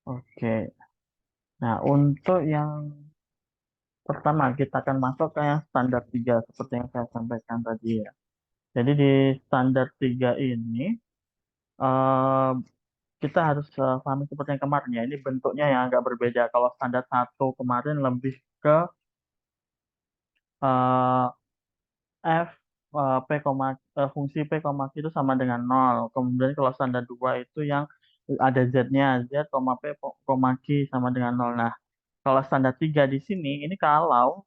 Oke. Nah, untuk yang pertama kita akan masuk ke yang standar 3 seperti yang saya sampaikan tadi ya. Jadi di standar 3 ini eh, kita harus pahami seperti yang kemarin ya. Ini bentuknya yang agak berbeda. Kalau standar satu kemarin lebih ke eh, f p koma fungsi p koma q itu sama dengan nol. Kemudian kalau standar 2 itu yang ada z-nya, z, p, q sama dengan nol. Nah, kalau standar 3 di sini, ini kalau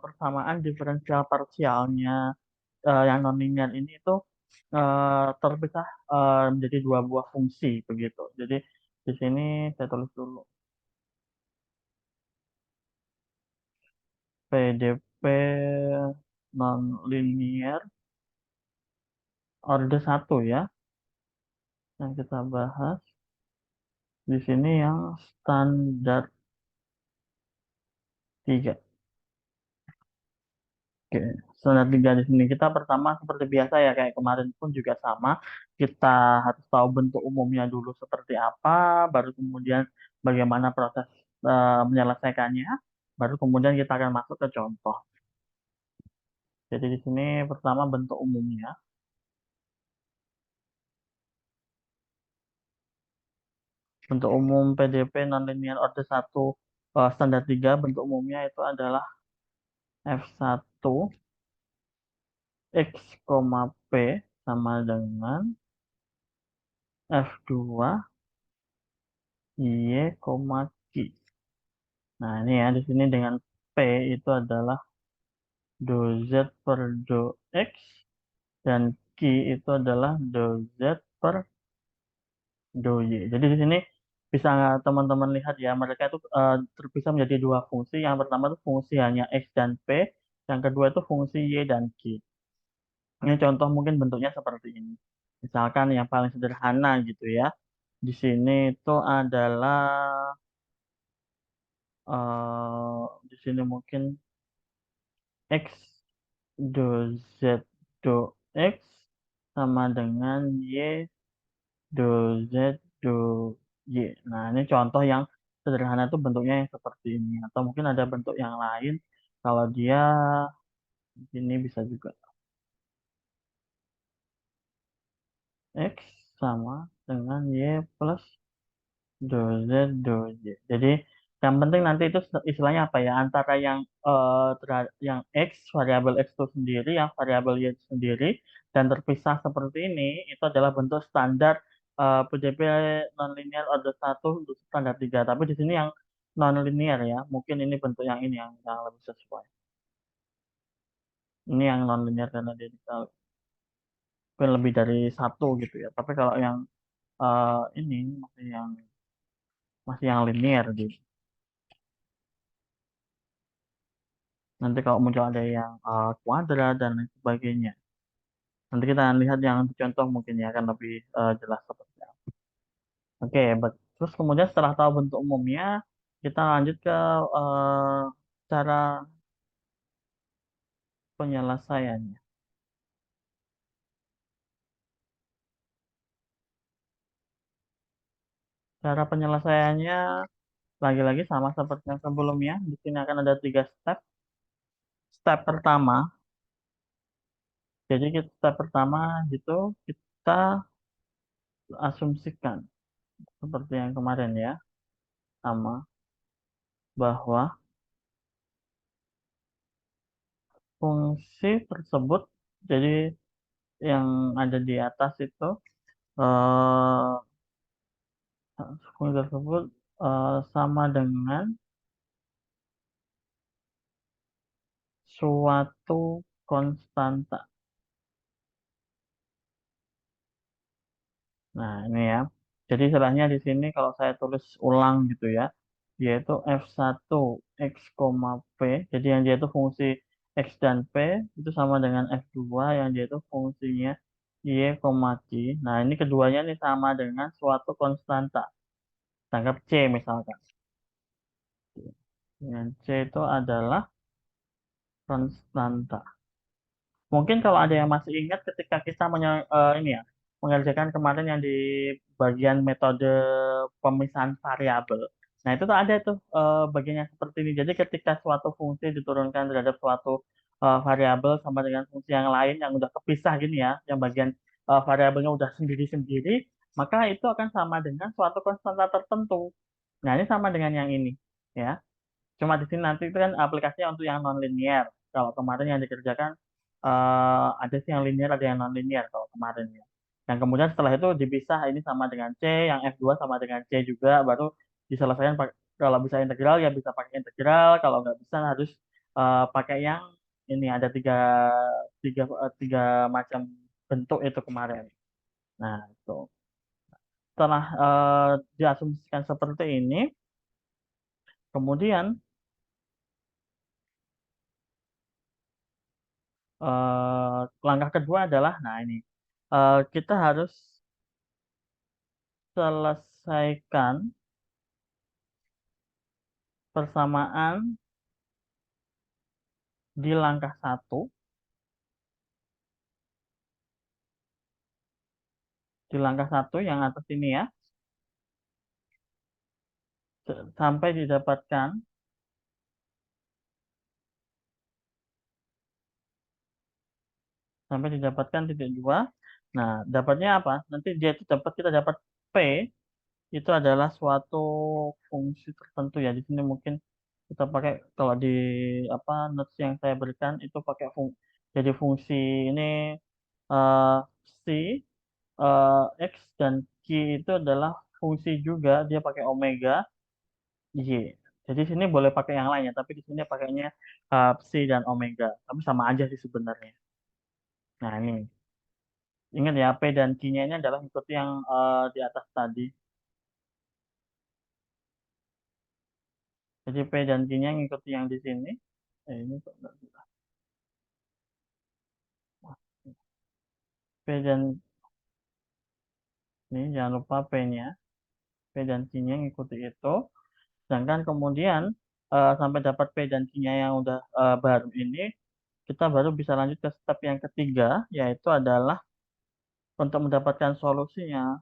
persamaan diferensial parsialnya yang nonlinear ini itu terpisah menjadi dua buah fungsi begitu. Jadi di sini saya tulis dulu PDP nonlinear order satu ya yang kita bahas di sini yang standar 3. Oke, standar 3 di sini kita pertama seperti biasa ya kayak kemarin pun juga sama. Kita harus tahu bentuk umumnya dulu seperti apa, baru kemudian bagaimana proses menyelesaikannya, baru kemudian kita akan masuk ke contoh. Jadi di sini pertama bentuk umumnya. Bentuk umum PDP nonlinear order satu standar 3 bentuk umumnya itu adalah F1 X, P sama dengan F2 Y, Q. Nah, ini ya di sini dengan P itu adalah do Z per do X dan Q itu adalah do Z per do Y. Jadi di sini bisa nggak teman-teman lihat ya, mereka itu terpisah menjadi dua fungsi. Yang pertama itu fungsi hanya X dan P, yang kedua itu fungsi Y dan Q. Ini contoh mungkin bentuknya seperti ini. Misalkan yang paling sederhana gitu ya. Di sini itu adalah di sini mungkin X do Z do X sama dengan Y do Z do Y. Nah, ini contoh yang sederhana itu bentuknya yang seperti ini. Atau mungkin ada bentuk yang lain. Kalau dia ini bisa juga X sama dengan Y plus do Z do Y. Jadi yang penting nanti itu istilahnya apa ya? Antara yang yang X, variabel X itu sendiri, yang variabel Y itu sendiri, dan terpisah seperti ini, itu adalah bentuk standar PDP nonlinear order satu untuk standar 3. Tapi di sini yang nonlinear ya, mungkin ini bentuk yang ini yang lebih sesuai. Ini yang nonlinear karena dia bisa mungkin lebih dari satu gitu ya. Tapi kalau yang ini masih yang linear gitu. Nanti kalau muncul ada yang kuadrat dan lain sebagainya. Nanti kita akan lihat yang contoh mungkin ya akan lebih jelas seperti apa. Oke, terus kemudian setelah tahu bentuk umumnya, kita lanjut ke cara penyelesaiannya. Cara penyelesaiannya lagi-lagi sama seperti yang sebelumnya. Di sini akan ada 3 step. Step pertama, jadi step pertama gitu kita asumsikan seperti yang kemarin ya, sama bahwa fungsi tersebut jadi yang ada di atas itu eh, fungsi tersebut sama dengan suatu konstanta. Nah, ini ya. Jadi istilahnya di sini kalau saya tulis ulang gitu ya, yaitu F1 X, P. Jadi yang dia itu fungsi X dan P itu sama dengan F2 yang dia itu fungsinya Y, Q. Nah, ini keduanya ini sama dengan suatu konstanta. Anggap C misalkan. Yang C itu adalah konstanta. Mungkin kalau ada yang masih ingat ketika kita ini ya, mengerjakan kemarin yang di bagian metode pemisahan variabel. Nah, itu tuh ada tuh bagian yang seperti ini. Jadi ketika suatu fungsi diturunkan terhadap suatu variabel sama dengan fungsi yang lain yang udah kepisah gini ya, yang bagian variabelnya udah sendiri-sendiri, maka itu akan sama dengan suatu konstanta tertentu. Nah, ini sama dengan yang ini, ya. Cuma di sini nanti itu kan aplikasinya untuk yang non-linear. Kalau kemarin yang dikerjakan ada sih yang linear, ada yang non-linear kalau kemarin ya. Yang kemudian setelah itu dipisah ini sama dengan C, yang F2 sama dengan C juga, baru diselesaikan kalau bisa integral ya bisa pakai integral, kalau nggak bisa harus pakai yang ini ada tiga macam bentuk itu kemarin. Nah, itu. Setelah diasumsikan seperti ini, kemudian langkah kedua adalah, nah ini, kita harus selesaikan persamaan di langkah satu, yang atas ini ya, sampai didapatkan titik dua. Nah, dapatnya apa? Nanti kita dapat P itu adalah suatu fungsi tertentu ya. Di sini mungkin kita pakai kalau di apa notes yang saya berikan itu pakai jadi fungsi ini eh, C, X dan Q itu adalah fungsi juga, dia pakai omega Y. Jadi sini boleh pakai yang lainnya, tapi di sini pakainya psi dan omega. Tapi sama aja sih sebenarnya. Nah ini, ingat ya P dan Q-nya ini adalah mengikuti yang di atas tadi. Jadi P dan Q-nya ngikuti yang di sini. Ini kok nggak bisa. P dan ini jangan lupa P-nya. P dan Q-nya ngikuti itu. Sedangkan kemudian sampai dapat P dan Q-nya yang udah baru ini, kita baru bisa lanjut ke step yang ketiga, yaitu adalah untuk mendapatkan solusinya.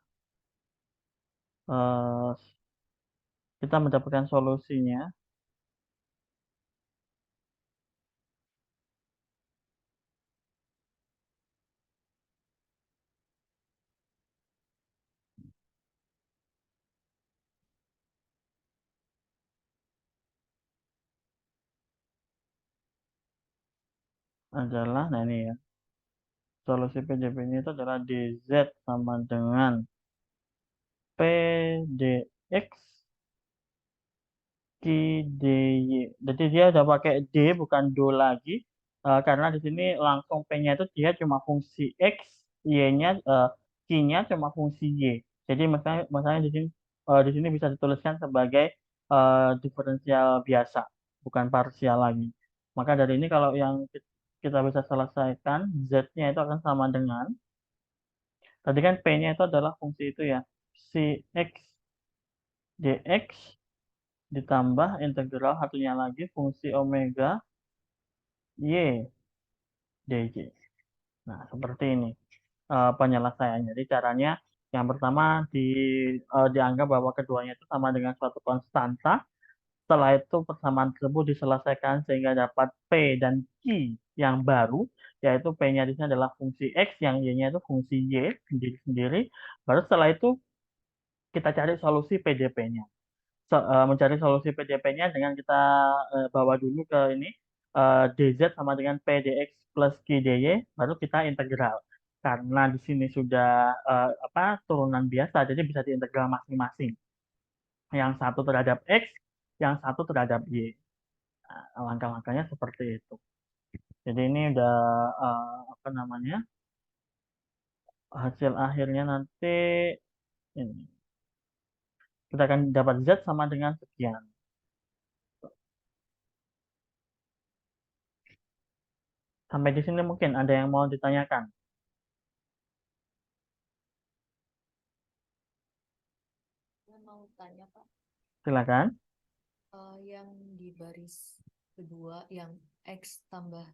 eh, kita mendapatkan solusinya adalah, nah ini ya, solusi PJP ini itu adalah dz sama dengan pdx QDY. Jadi dia udah pakai D bukan do lagi. Karena di sini langsung P-nya itu dia cuma fungsi X, Y-nya Q-nya cuma fungsi Y. Jadi misalnya di sini bisa dituliskan sebagai diferensial biasa, bukan parsial lagi. Maka dari ini kalau yang kita bisa selesaikan Z-nya itu akan sama dengan tadi kan P-nya itu adalah fungsi itu ya, si X dx ditambah integral satunya lagi fungsi omega y dy. Nah, seperti ini penyelesaiannya. Jadi caranya yang pertama dianggap bahwa keduanya itu sama dengan suatu konstanta. Setelah itu persamaan tersebut diselesaikan sehingga dapat P dan Q yang baru, yaitu P-nya di sini adalah fungsi X, yang Y-nya itu fungsi Y sendiri-sendiri. Baru setelah itu kita cari solusi PDP-nya. Mencari solusi PDP-nya dengan kita bawa dulu ke ini dz sama dengan pdx plus qdy, baru kita integral. Karena di sini sudah turunan biasa, jadi bisa diintegral masing-masing. Yang satu terhadap x, yang satu terhadap y. Nah, langkah-langkahnya seperti itu. Jadi ini udah apa namanya, hasil akhirnya nanti ini. Kita akan dapat z sama dengan sekian. Sampai di sini mungkin ada yang mau ditanyakan. Saya mau tanya Pak, Silakan. yang di baris kedua yang X tambah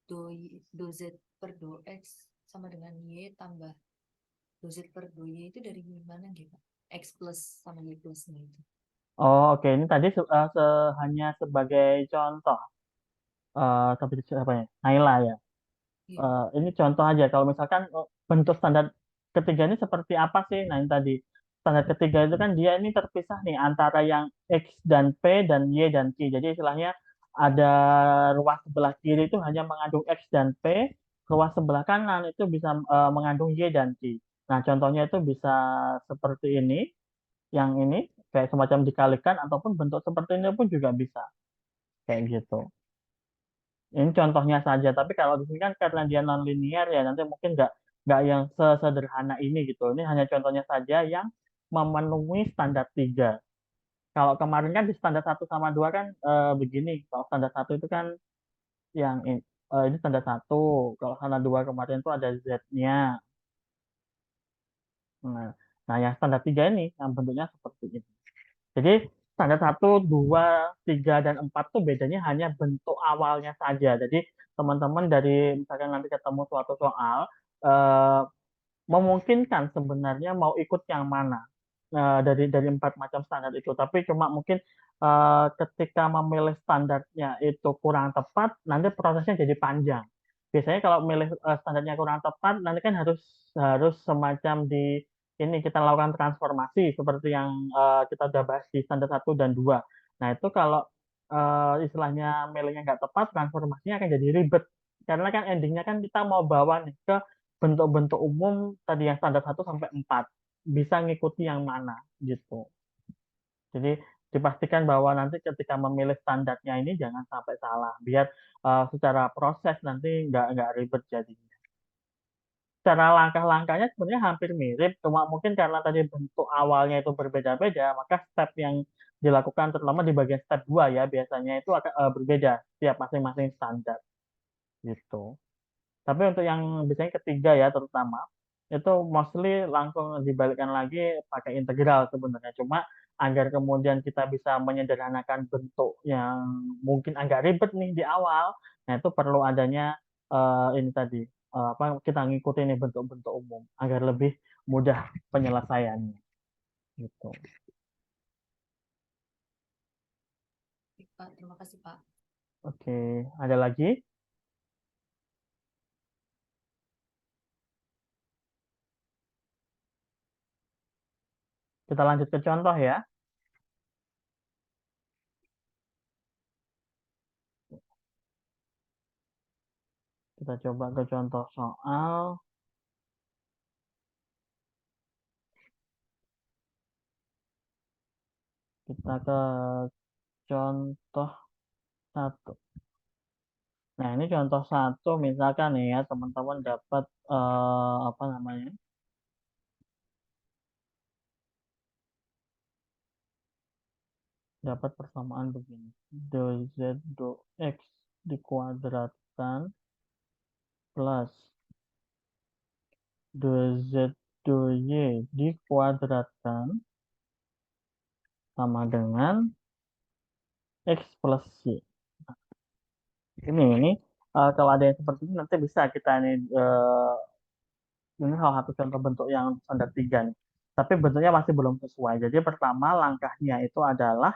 do Z per do X sama dengan Y tambah dosis per 2Y itu dari mana gitu, Pak? X plus sama Y plusnya itu. Oh, oke. Ini tadi hanya sebagai contoh. Seperti apa ya? Naila ya. Iya. Ini contoh aja. Kalau misalkan bentuk standar ketiga ini seperti apa sih? Nah, ini tadi. Standar ketiga itu kan dia ini terpisah nih antara yang X dan P dan Y dan Q. Jadi istilahnya ada ruas sebelah kiri itu hanya mengandung X dan P, ruas sebelah kanan itu bisa mengandung Y dan Q. Nah, contohnya itu bisa seperti ini, yang ini kayak semacam dikalikan ataupun bentuk seperti ini pun juga bisa kayak gitu. Ini contohnya saja, tapi kalau di sini kan karena dia non linear ya nanti mungkin nggak yang sesederhana ini gitu. Ini hanya contohnya saja yang memenuhi standar tiga. Kalau kemarin kan di standar satu sama dua kan begini. Kalau standar satu itu kan yang ini standar satu. Kalau standar dua kemarin itu ada Z-nya. Nah, nah yang standar tiga ini yang bentuknya seperti ini. Jadi standar satu, dua, tiga, dan empat tuh bedanya hanya bentuk awalnya saja. Jadi teman-teman dari misalkan nanti ketemu suatu soal, eh, memungkinkan sebenarnya mau ikut yang mana dari empat macam standar itu. Tapi cuma mungkin ketika memilih standarnya itu kurang tepat, nanti prosesnya jadi panjang. Biasanya kalau milih standarnya kurang tepat, nanti kan harus harus semacam di ini kita lakukan transformasi seperti yang kita udah bahas di standar satu dan dua. Nah itu kalau istilahnya milihnya nggak tepat, transformasinya akan jadi ribet. Karena kan endingnya kan kita mau bawa nih ke bentuk-bentuk umum tadi yang standar satu sampai 4 bisa ngikuti yang mana gitu. Jadi dipastikan bahwa nanti ketika memilih standarnya ini jangan sampai salah biar secara proses nanti nggak ribet jadinya. Cara langkah-langkahnya sebenarnya hampir mirip, cuma mungkin karena tadi bentuk awalnya itu berbeda-beda, maka step yang dilakukan terutama di bagian step 2 ya biasanya itu akan berbeda setiap masing-masing standar gitu. Tapi untuk yang biasanya ketiga ya terutama itu mostly langsung dibalikkan lagi pakai integral sebenarnya. Cuma agar kemudian kita bisa menyederhanakan bentuk yang mungkin agak ribet nih di awal, nah itu perlu adanya ini tadi apa kita ngikutin nih bentuk-bentuk umum agar lebih mudah penyelesaiannya gitu. Baik, Pak, terima kasih, Pak. Oke, ada lagi? Kita lanjut ke contoh ya. Kita coba ke contoh soal. Kita ke contoh satu. Nah, ini contoh satu, misalkan nih ya, teman-teman dapat apa namanya? Dapat persamaan begini. Do Z do X dikuadratkan plus do Z do Y dikuadratkan sama dengan X plus Y. Ini kalau ada yang seperti ini nanti bisa kita ini salah satu contoh bentuk yang standar tiga nih. Tapi bentuknya masih belum sesuai. Jadi pertama langkahnya itu adalah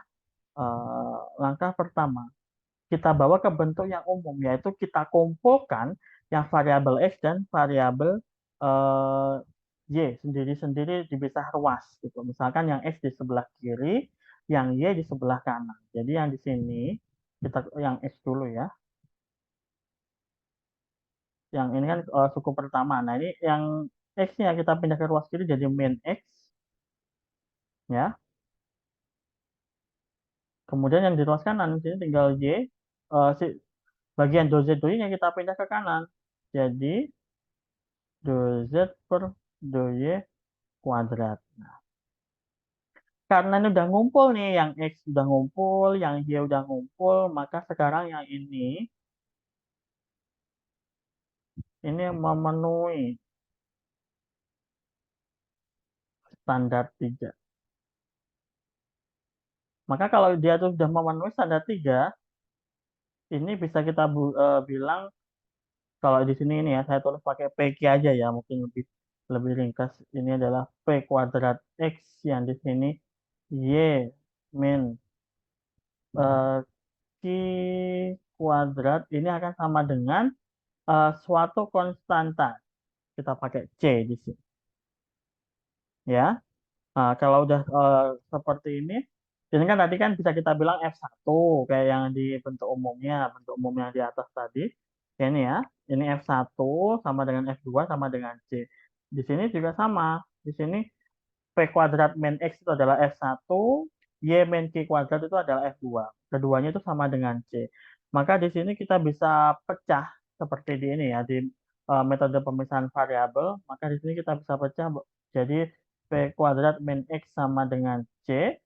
langkah pertama kita bawa ke bentuk yang umum, yaitu kita kumpulkan yang variabel X dan variabel eh, Y sendiri-sendiri dipisah ruas gitu. Misalkan yang X di sebelah kiri, yang Y di sebelah kanan. Jadi yang di sini kita yang X dulu ya. Yang ini kan suku pertama. Nah, ini yang X-nya kita pindah ke ruas kiri jadi min X ya. Kemudian yang di ruas kanan di sini tinggal Y. Si bagian do Z do Y-nya kita pindah ke kanan. Jadi do Z per do Y kuadrat. Nah, karena ini udah ngumpul nih, yang X udah ngumpul, yang Y udah ngumpul, maka sekarang yang ini memenuhi standar 3. Maka kalau dia tuh sudah memenuhi standar 3, ini bisa kita bilang, kalau di sini ini ya, saya tulis pakai PQ aja ya, mungkin lebih lebih ringkas ini adalah P kuadrat X yang di sini Y min Q kuadrat ini akan sama dengan suatu konstanta. Kita pakai C di sini. Ya. Nah, kalau udah seperti ini kan tadi kan bisa kita bilang F1 kayak yang di bentuk umum yang di atas tadi. Ya, ini F1 sama dengan F2 sama dengan C. Di sini juga sama. Di sini P kuadrat min X itu adalah F1, Y min Q kuadrat itu adalah F2. Keduanya itu sama dengan C. Maka di sini kita bisa pecah seperti di ini ya, di metode pemisahan variabel. Maka di sini kita bisa pecah. Jadi P kuadrat min X sama dengan C.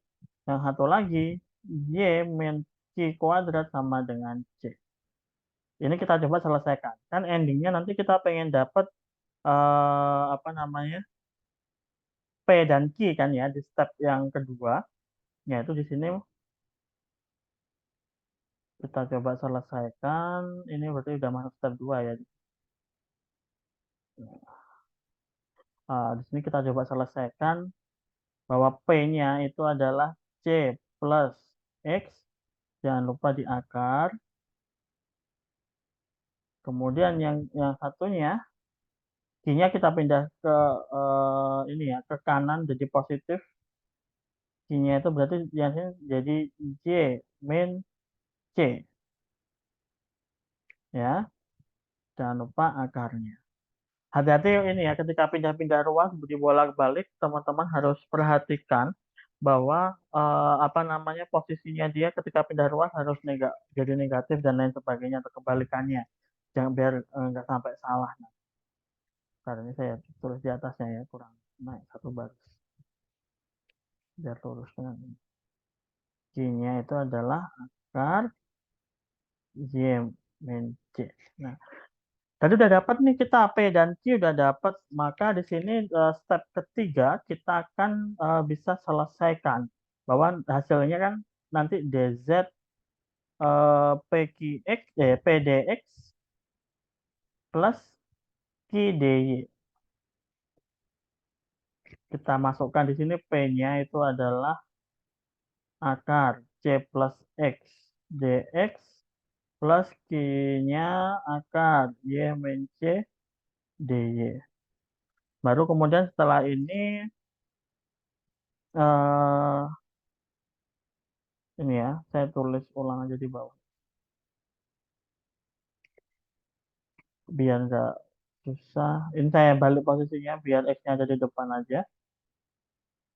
Yang satu lagi, Y min Q kuadrat sama dengan C. Ini kita coba selesaikan. Kan endingnya nanti kita pengen dapat apa namanya, P dan Q kan ya di step yang kedua. Yaitu di sini kita coba selesaikan. Ini berarti udah masuk step 2 ya. Di sini kita coba selesaikan bahwa P-nya itu adalah C plus X. Jangan lupa di akar. Kemudian yang satunya, Q-nya kita pindah ke ini ya, ke kanan jadi positif. Q-nya itu berarti yang sini jadi J min C. Ya, jangan lupa akarnya. Hati-hati ini ya, ketika pindah-pindah ruang seperti bolak-balik, teman-teman harus perhatikan bahwa apa namanya posisinya dia ketika pindah ruang harus jadi negatif dan lain sebagainya atau kebalikannya. Jangan biar nggak sampai salah. Nah, karena ini saya tulis di atasnya ya, kurang naik satu baris. Biar lurus dengan ini. Q-nya itu adalah akar Y min C. Nah, tadi udah dapat nih kita P dan Q udah dapat, maka di sini step ketiga kita akan bisa selesaikan bahwa hasilnya kan nanti DZ PQX PDX plus QDY. Kita masukkan di sini P-nya itu adalah akar C plus X DX plus Q-nya akar Y min C DY. Baru kemudian setelah ini eh, ini ya, saya tulis ulang aja di bawah. Biar nggak susah. Ini saya balik posisinya biar X-nya ada di depan aja.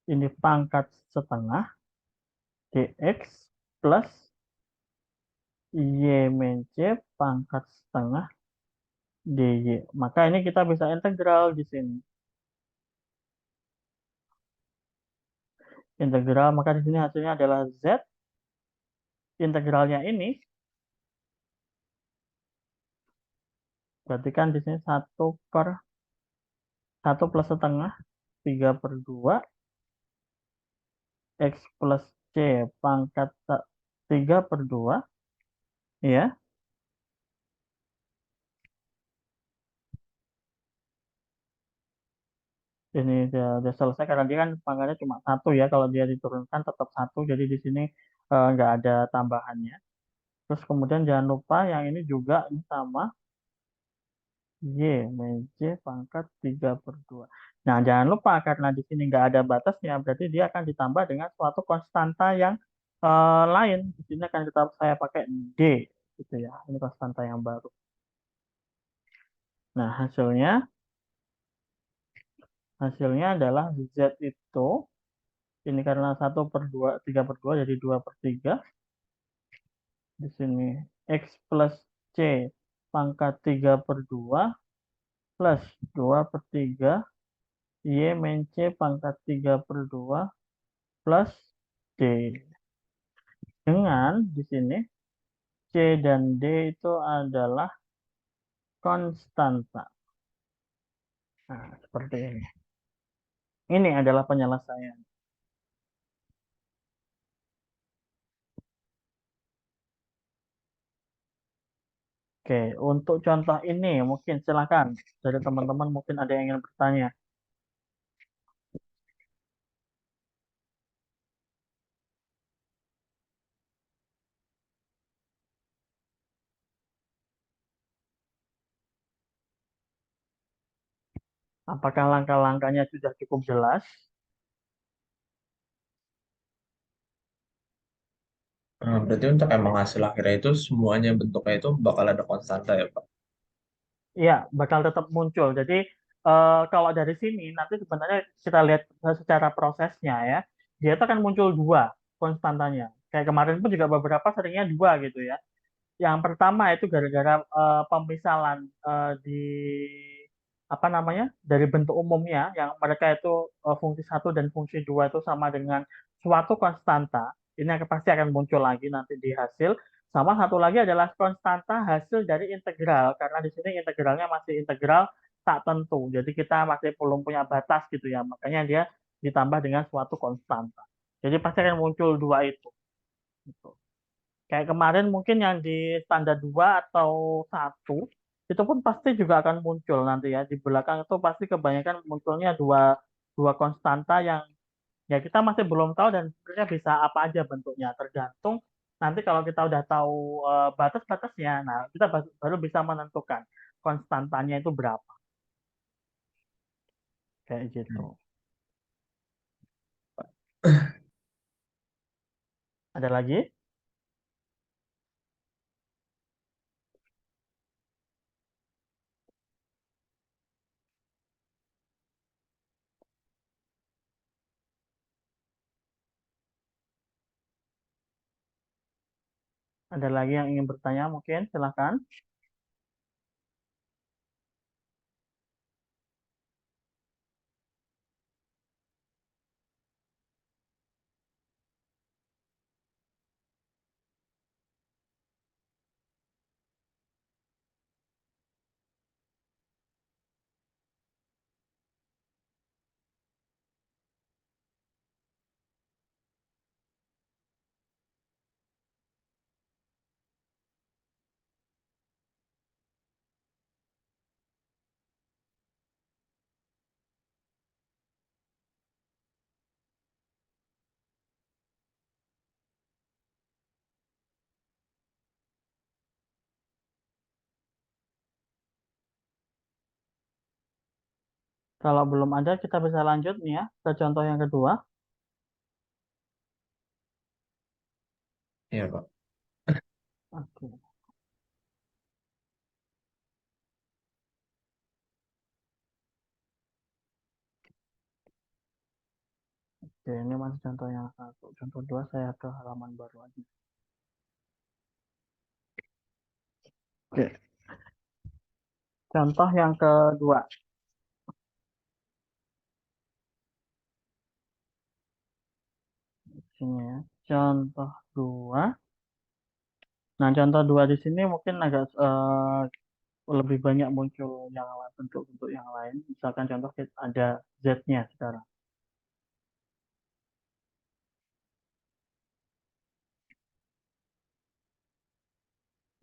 Ini pangkat setengah dx plus y min c pangkat setengah dy. Maka ini kita bisa integral di sini. Integral, maka di sini hasilnya adalah z. Integralnya ini berarti kan di sini 1 plus setengah 3/2 X plus C pangkat 3/2 ya. Ini udah selesai karena dia kan pangkatnya cuma 1 ya. Kalau dia diturunkan tetap 1, jadi di sini nggak ada tambahannya. Terus kemudian jangan lupa yang ini juga ini sama Y min C pangkat 3/2. Nah, jangan lupa karena di sini nggak ada batasnya, berarti dia akan ditambah dengan suatu konstanta yang lain. Di sini akan saya pakai D gitu ya. Ini konstanta yang baru. Nah, hasilnya adalah Z itu ini karena 1/2 3/2 jadi 2/3. Di sini X plus C pangkat 3/2 plus 2/3 Y min C pangkat 3/2 plus D. Dengan di sini C dan D itu adalah konstanta. Nah, seperti ini. Ini adalah penyelesaian. Oke, untuk contoh ini mungkin silakan dari teman-teman mungkin ada yang ingin bertanya. Apakah langkah-langkahnya sudah cukup jelas? Berarti untuk emang hasil akhirnya itu semuanya bentuknya itu bakal ada konstanta ya, Pak? Iya, bakal tetap muncul. Jadi kalau dari sini nanti sebenarnya kita lihat secara prosesnya ya, dia itu akan muncul dua konstantanya. Kayak kemarin pun juga beberapa seringnya dua gitu ya. Yang pertama itu gara-gara pemisalan di apa namanya dari bentuk umumnya yang mereka itu fungsi satu dan fungsi dua itu sama dengan suatu konstanta. Ini pasti akan muncul lagi nanti di hasil. Sama satu lagi adalah konstanta hasil dari integral karena di sini integralnya masih integral tak tentu. Jadi kita masih belum punya batas gitu ya. Makanya dia ditambah dengan suatu konstanta. Jadi pasti akan muncul dua itu. Gitu. Kayak kemarin mungkin yang di standar 2 atau satu itu pun pasti juga akan muncul nanti ya. Di belakang itu pasti kebanyakan munculnya dua, dua konstanta yang ya kita masih belum tahu dan sebenarnya bisa apa aja bentuknya. Tergantung nanti kalau kita udah tahu batas-batasnya, nah kita baru bisa menentukan konstantanya itu berapa. Kayak gitu. Hmm. Ada lagi? Ada lagi yang ingin bertanya mungkin? Silahkan. Kalau belum ada, kita bisa lanjut nih ya ke contoh yang kedua. Iya, Pak. Oke. Oke, ini masih contoh yang satu. Contoh dua saya ke halaman baru aja. Oke, contoh yang kedua. Sini ya. Contoh dua. Nah, contoh dua di sini mungkin agak lebih banyak muncul yang bentuk-bentuk yang lain. Misalkan contoh ada Z-nya sekarang.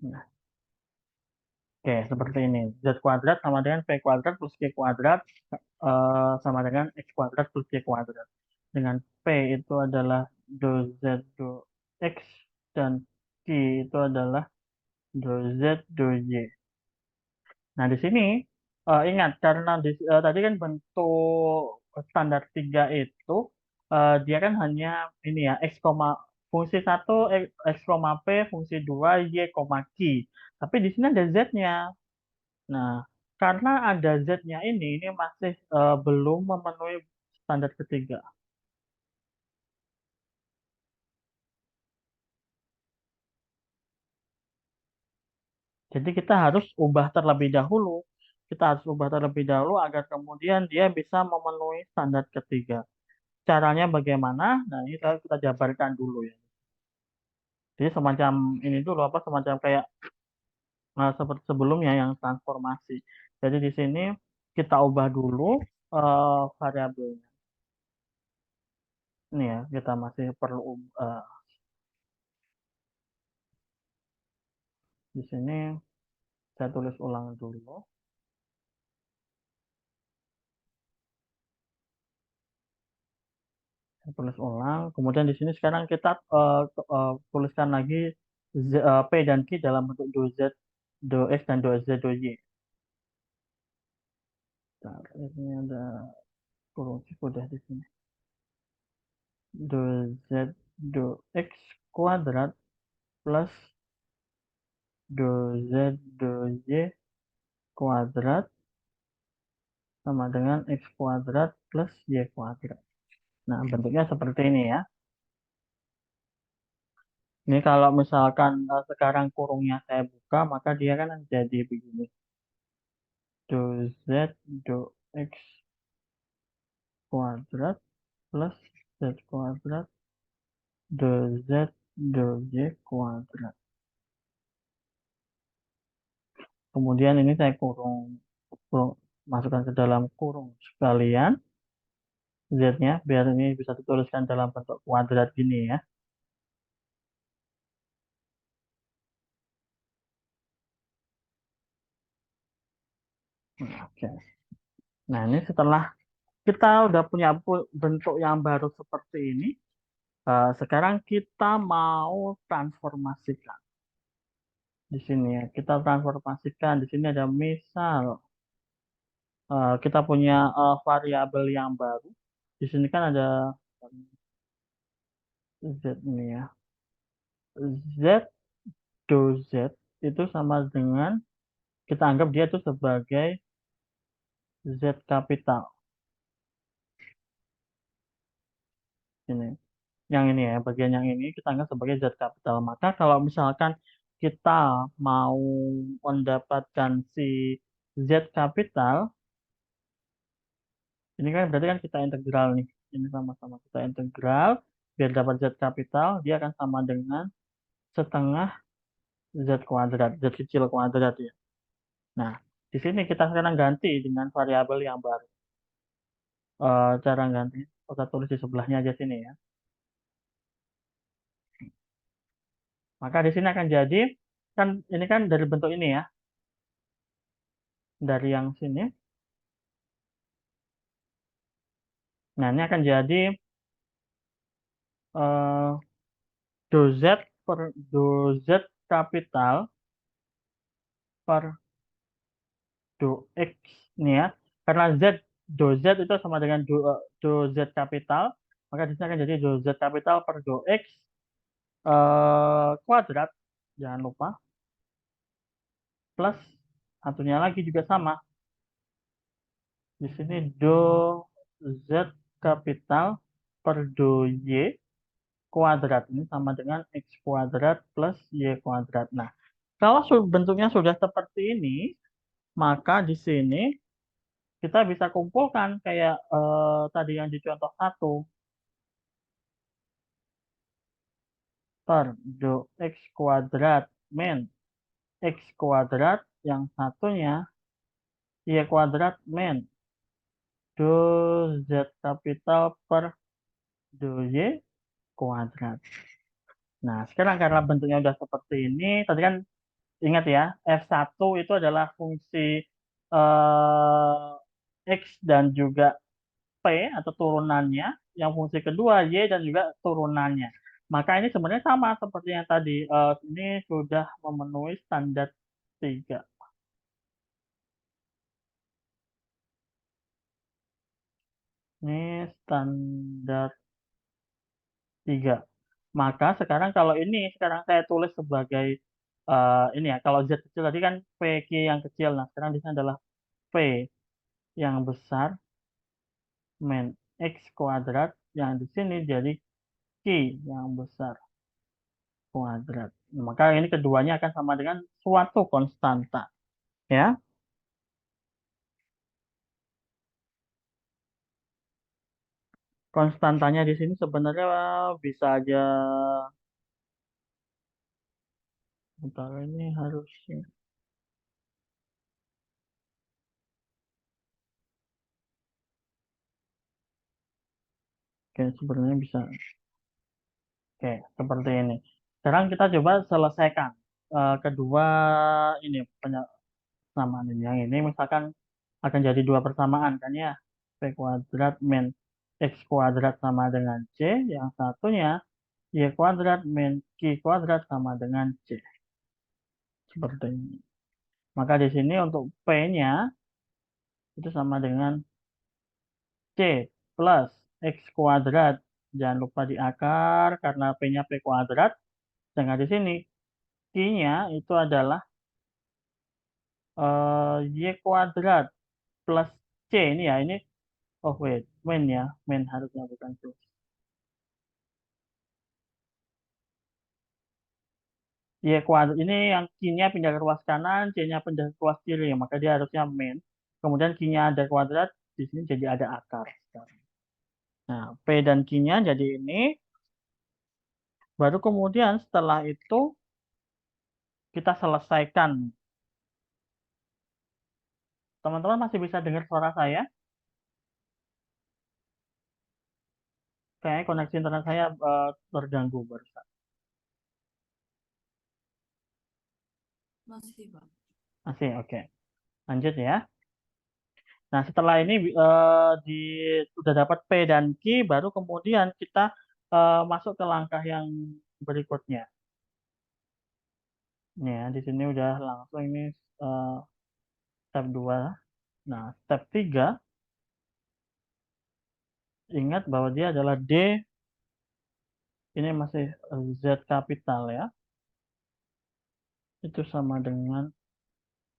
Nah, oke, seperti ini. Z kuadrat sama dengan P kuadrat plus Q kuadrat sama dengan X kuadrat plus Y kuadrat. Dengan P itu adalah do Z do X dan Q itu adalah do Z do Y. Nah, di sini ingat karena tadi kan bentuk standar 3 itu dia kan hanya ini ya X, fungsi satu X, P, fungsi 2 Y, Q. Tapi di sini ada Z-nya. Nah, karena ada Z-nya ini masih belum memenuhi standar ketiga. Jadi kita harus ubah terlebih dahulu. Kita harus ubah terlebih dahulu agar kemudian dia bisa memenuhi standar ketiga. Caranya bagaimana? Nah, ini kita jabarkan dulu ya. Jadi semacam ini dulu apa semacam kayak seperti sebelumnya yang transformasi. Jadi di sini kita ubah dulu variabelnya. Ini ya, kita masih perlu di sini saya tulis ulang dulu. Saya tulis ulang. Kemudian di sini sekarang kita tuliskan lagi P dan Q dalam bentuk do Z, do X dan do Z, do Y. Bentar, ini ada kurung udah di sini. 2z 2x kuadrat plus 2z 2y kuadrat sama dengan x kuadrat plus y kuadrat. Nah, bentuknya seperti ini ya. Ini kalau misalkan sekarang kurungnya saya buka, maka dia kan jadi begini. 2z 2x kuadrat plus z kuadrat 2z 2y kuadrat. Kemudian ini saya masukkan ke dalam kurung sekalian z-nya, biar ini bisa dituliskan dalam bentuk kuadrat gini ya. Oke. Nah, ini setelah kita udah punya bentuk yang baru seperti ini, sekarang kita mau transformasikan. Di sini ya, kita transformasikan. Di sini ada misal kita punya variabel yang baru. Di sini kan ada z ini ya. Z do z itu sama dengan, kita anggap dia itu sebagai z kapital. Ini. Yang ini ya, bagian yang ini kita anggap sebagai z kapital. Maka kalau misalkan kita mau mendapatkan si z kapital, ini kan berarti kan kita integral nih. Ini sama-sama kita integral. Biar dapat z kapital, dia akan sama dengan setengah z kuadrat, z kecil kuadrat ya. Nah, di sini kita sekarang ganti dengan variabel yang baru. Cara ganti, kita tulis di sebelahnya aja sini ya. Maka di sini akan jadi, kan ini kan dari bentuk ini ya. Dari yang sini. Nah, ini akan jadi dou z kapital per dou x ini ya. Karena dou z itu sama dengan dou z kapital, maka di sini akan jadi dou z kapital per dou x kuadrat, jangan lupa, plus satunya lagi juga sama. Di sini dou z kapital per dou y kuadrat, ini sama dengan x kuadrat plus y kuadrat. Nah, kalau bentuknya sudah seperti ini, maka di sini kita bisa kumpulkan kayak tadi yang di contoh 1 per dou x kuadrat min x kuadrat, yang satunya y kuadrat min dou z kapital per dou y kuadrat. Nah, sekarang karena bentuknya udah seperti ini, tadi kan ingat ya, F1 itu adalah fungsi X dan juga P atau turunannya, yang fungsi kedua Y dan juga turunannya. Maka ini sebenarnya sama seperti yang tadi, ini sudah memenuhi standar 3. Ini standar 3. Maka sekarang kalau ini sekarang saya tulis sebagai ini ya, kalau Z kecil tadi kan PQ yang kecil. Nah, sekarang di sini adalah P yang besar min X kuadrat, yang di sini jadi Q yang besar kuadrat. Nah, maka ini keduanya akan sama dengan suatu konstanta. Ya. Konstantanya di sini sebenarnya bisa aja, bentar ini harusnya. Oke, sebenarnya bisa. Oke, seperti ini. Sekarang kita coba selesaikan kedua ini persamaan ini. Yang ini misalkan akan jadi dua persamaan kan ya. P kuadrat min X kuadrat sama dengan C. Yang satunya Y kuadrat min Q kuadrat sama dengan C. Seperti ini. Maka di sini untuk P-nya itu sama dengan C plus X kuadrat. Jangan lupa di akar karena P-nya P kuadrat. Sedangkan di sini Q-nya itu adalah Y kuadrat plus C. Ini ya, ini, oh wait, min ya. Min harusnya bukan plus. Y kuadrat, ini yang Q-nya pindah ke ruas kanan, C-nya pindah ke ruas kiri. Maka dia harusnya min. Kemudian Q-nya ada kuadrat, di sini jadi ada akar. Nah, P dan Q-nya jadi ini. Baru kemudian setelah itu kita selesaikan. Teman-teman masih bisa dengar suara saya? Kayaknya koneksi internet saya terganggu barusan. Masih, Pak. Masih, oke. Lanjut ya. Nah, setelah ini udah dapat P dan Q, baru kemudian kita masuk ke langkah yang berikutnya. Nih ya, di sini udah langsung ini step 2. Nah, step 3, ingat bahwa dia adalah D, ini masih Z kapital ya. Itu sama dengan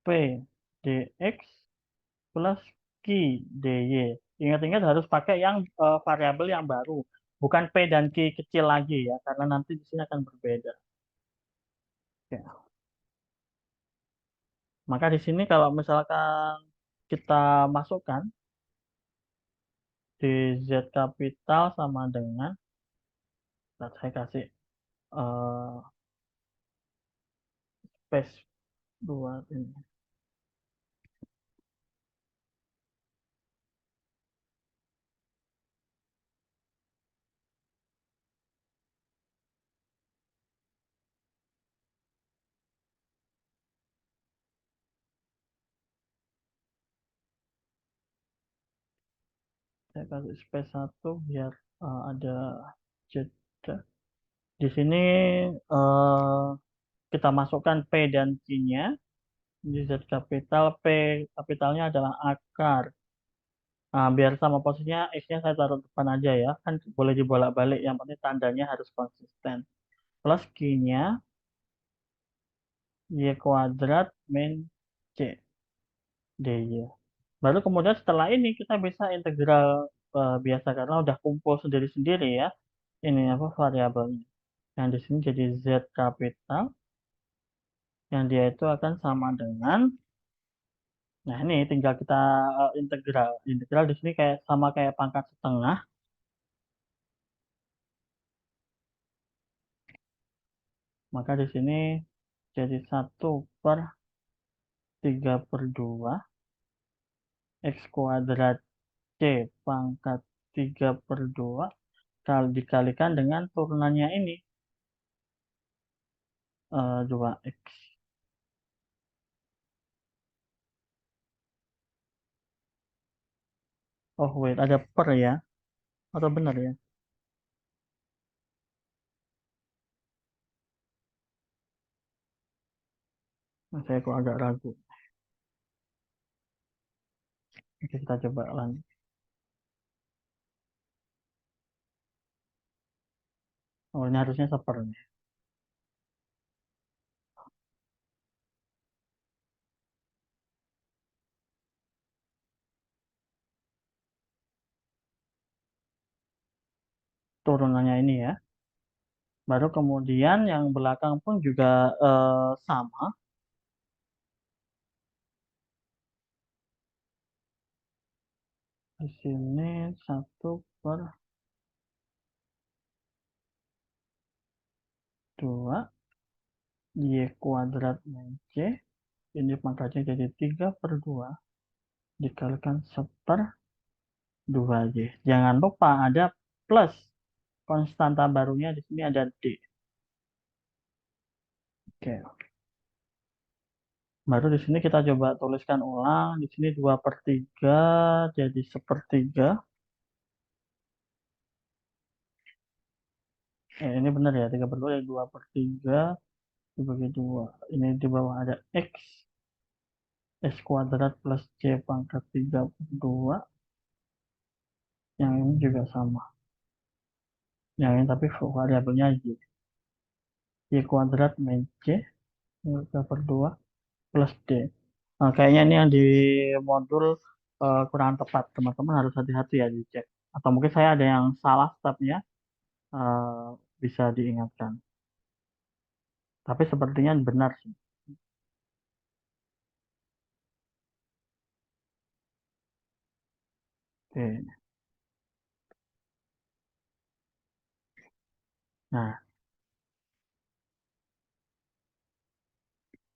P dx plus Q dy. Ingat-ingat harus pakai yang variabel yang baru, bukan P dan Q kecil lagi ya, karena nanti di sini akan berbeda. Oke. Maka di sini kalau misalkan kita masukkan di Z kapital sama dengan, saya kasih eh, space 2 ini. Saya kasih space 1 biar ada jeda. Di sini eh, kita masukkan P dan Q-nya. Di Z kapital, P kapitalnya adalah akar. Nah, biar sama posisinya, X-nya saya taruh depan aja ya. Kan boleh dibolak-balik, yang penting tandanya harus konsisten. Plus Q-nya, Y kuadrat min C dy. Baru kemudian setelah ini kita bisa integral biasa karena udah kumpul sendiri-sendiri ya. Ini apa variabelnya. Yang di sini jadi Z kapital. Yang dia itu akan sama dengan, nah ini tinggal kita integral. Integral di sini kayak sama kayak pangkat setengah. Maka di sini jadi 1/3/2 X kuadrat C pangkat 3/2 kalau dikalikan dengan turunannya ini 2X. Oh wait, ada per ya? Atau benar ya? Nah, saya kok agak ragu. Oke, kita coba lanjut. Oh, ini harusnya seper nih. Turunannya ini ya. Baru kemudian yang belakang pun juga sama. Di sini 1/2 Y kuadrat min C. Ini pangkatnya jadi 3/2 dikalikan 1/2Y. Jangan lupa ada plus konstanta barunya di sini ada D. Oke. Baru di sini kita coba tuliskan ulang. Di sini 2/3 jadi 1/3. Ini benar ya, 3/2 jadi 2/3 dibagi 2. Ini di bawah ada X. X kuadrat plus C pangkat 3 per 2. Yang ini juga sama. Yang ini tapi variabelnya Y. Y kuadrat min C 3 per 2 plus D. Nah, kayaknya ini yang di modul kurang tepat. Teman-teman harus hati-hati ya dicek. Atau mungkin saya ada yang salah stepnya, bisa diingatkan. Tapi sepertinya benar sih. Oke. Nah,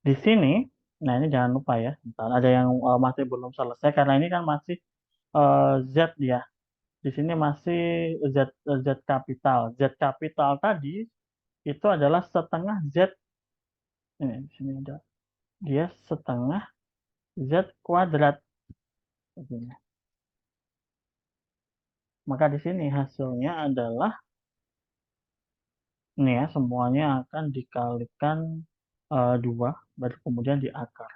di sini, nah ini jangan lupa ya, bentar, ada yang masih belum selesai karena ini kan masih Z ya. Di sini masih Z Z kapital. Z kapital tadi itu adalah setengah Z. Ini di sini ada. Dia setengah Z kuadrat. Begini. Maka di sini hasilnya adalah ini ya, semuanya akan dikalikan 2, baru kemudian diakar.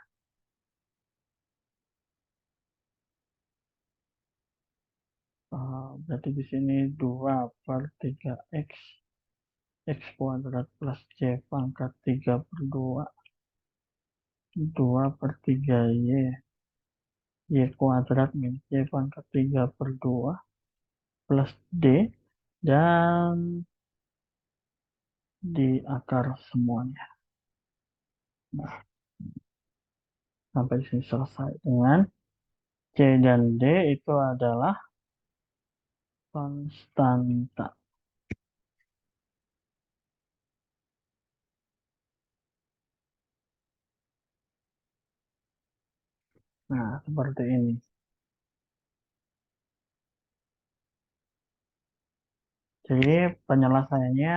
Berarti di sini 2 per 3X. X kuadrat plus C pangkat 3 per 2. 2 per 3Y. Y kuadrat min C pangkat 3 per 2. Plus D. Dan diakar semuanya. Nah, sampai sini selesai dengan C dan D itu adalah konstanta. Nah, seperti ini. Jadi penyelesaiannya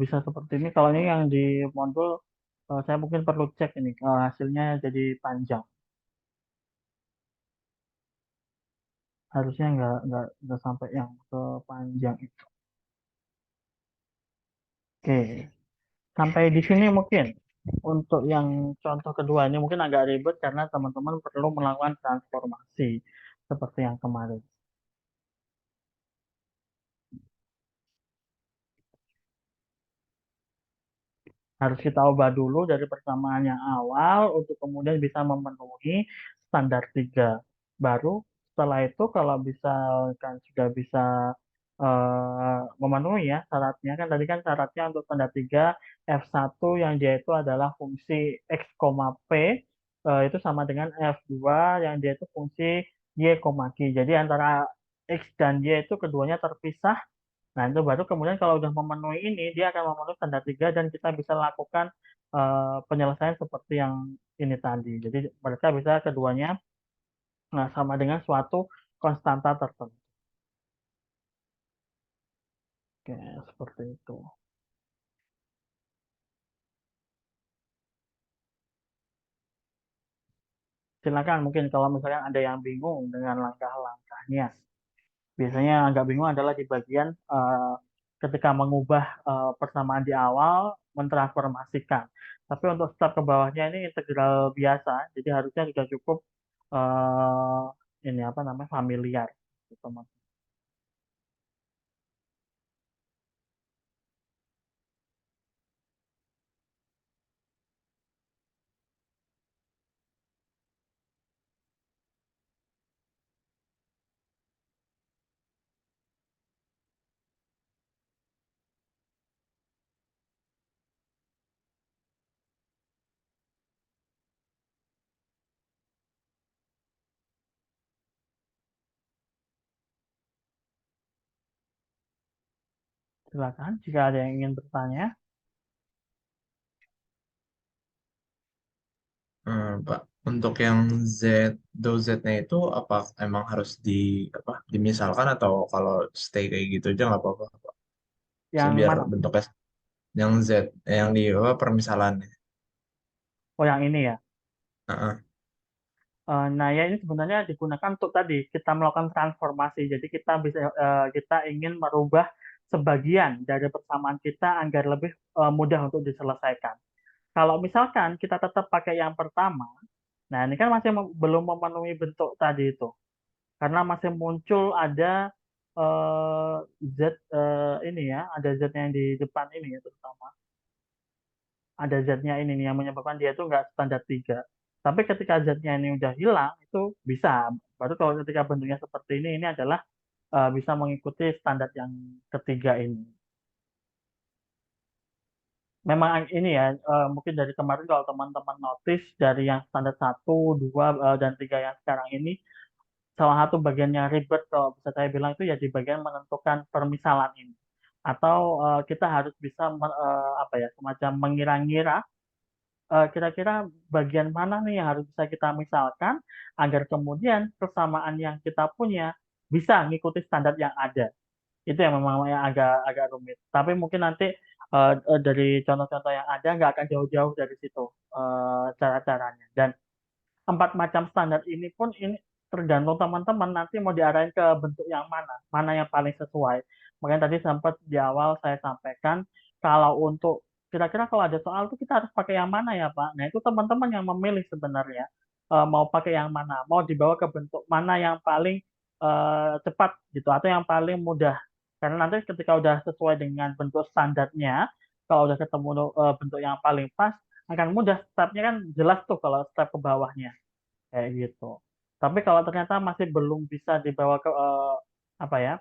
bisa seperti ini. Kalau ini yang di modul, saya mungkin perlu cek ini. Hasilnya jadi panjang. Harusnya nggak sampai yang sepanjang itu. Oke, sampai di sini mungkin. Untuk yang contoh kedua ini mungkin agak ribet karena teman-teman perlu melakukan transformasi seperti yang kemarin. Harus kita ubah dulu dari persamaan yang awal untuk kemudian bisa memenuhi standar 3. Baru setelah itu kalau bisa kan sudah bisa memenuhi ya syaratnya, kan tadi kan syaratnya untuk standar 3 F1 yang dia itu adalah fungsi X, P itu sama dengan F2 yang dia itu fungsi Y, Q. Jadi antara X dan Y itu keduanya terpisah. Nah, itu baru kemudian kalau udah memenuhi ini, dia akan memenuhi standar 3 dan kita bisa lakukan penyelesaian seperti yang ini tadi. Jadi mereka bisa keduanya sama dengan suatu konstanta tertentu. Oke, seperti itu. Silakan mungkin kalau misalnya ada yang bingung dengan langkah-langkahnya. Biasanya yang agak bingung adalah di bagian ketika mengubah persamaan di awal, mentransformasikan. Tapi untuk step ke bawahnya ini integral biasa, jadi harusnya sudah cukup eh, ini apa namanya familiar, teman. Silakan jika ada yang ingin bertanya. Pak, untuk yang Z, do Z-nya itu apa emang harus dimisalkan atau kalau stay kayak gitu aja nggak apa-apa, Pak? Yang Biar mana? bentuknya yang Z, yang di apa permisalannya. Oh, yang ini ya. Heeh. Nah, ya ini sebenarnya digunakan untuk tadi kita melakukan transformasi. Jadi kita bisa kita ingin merubah sebagian dari persamaan kita agar lebih mudah untuk diselesaikan. Kalau misalkan kita tetap pakai yang pertama, Nah, ini kan masih belum memenuhi bentuk tadi itu. Karena masih muncul ada Z ini ya, ada Z yang di depan ini ya terutama. Ada Z-nya ini nih yang menyebabkan dia itu nggak standar 3. Tapi ketika Z-nya ini udah hilang, itu bisa. Baru kalau ketika bentuknya seperti ini adalah bisa mengikuti standar yang ketiga ini. Memang ini ya, mungkin dari kemarin kalau teman-teman notice dari yang standar 1, 2, dan 3 yang sekarang ini, salah satu bagiannya ribet kalau bisa saya bilang itu ya di bagian menentukan permisalan ini. Atau kita harus bisa apa ya, semacam mengira-ngira kira-kira bagian mana nih yang harus bisa kita misalkan agar kemudian persamaan yang kita punya bisa mengikuti standar yang ada. Itu yang memang yang agak agak rumit. Tapi mungkin nanti dari contoh-contoh yang ada nggak akan jauh-jauh dari situ cara-caranya. Dan 4 macam standar ini pun ini tergantung teman-teman nanti mau diarahin ke bentuk yang mana yang paling sesuai. Makanya tadi sempat di awal saya sampaikan kalau untuk kira-kira kalau ada soal itu kita harus pakai yang mana ya Pak? Nah itu teman-teman yang memilih sebenarnya mau pakai yang mana, mau dibawa ke bentuk mana yang paling cepat gitu atau yang paling mudah. Karena nanti ketika udah sesuai dengan bentuk standarnya, kalau udah ketemu bentuk yang paling pas, akan mudah stepnya kan jelas tuh kalau step ke bawahnya kayak gitu. Tapi kalau ternyata masih belum bisa dibawa ke apa ya,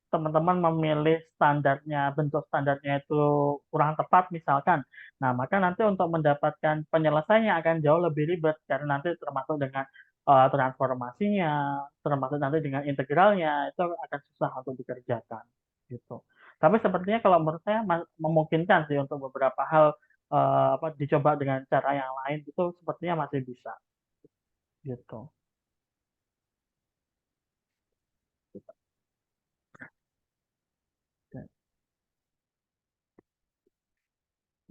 teman-teman memilih standarnya, bentuk standarnya itu kurang tepat misalkan. Nah, maka nanti untuk mendapatkan penyelesaiannya akan jauh lebih ribet karena nanti termasuk dengan transformasinya, termasuk nanti dengan integralnya itu akan susah untuk dikerjakan gitu. Tapi sepertinya kalau menurut saya memungkinkan sih untuk beberapa hal dicoba dengan cara yang lain itu sepertinya masih bisa gitu.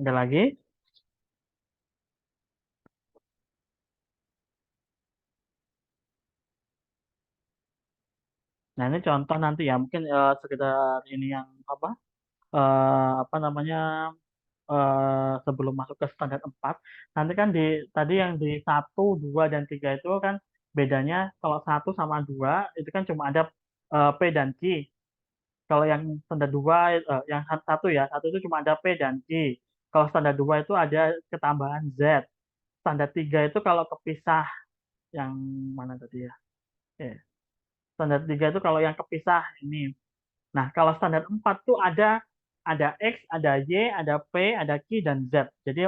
Ada lagi? Nah, ini contoh nanti ya, mungkin sekedar ini yang apa namanya, sebelum masuk ke standar 4, nanti kan tadi yang di 1, 2, dan 3 itu kan bedanya kalau 1 sama 2 itu kan cuma ada P dan Q. Kalau yang standar 2, yang 1 ya, 1 itu cuma ada P dan Q. Kalau standar 2 itu ada ketambahan Z. Standar 3 itu kalau kepisah yang mana tadi ya? Standar 3 itu kalau yang kepisah ini. Nah, kalau standar 4 tuh ada X, ada Y, ada P, ada Q, dan Z. Jadi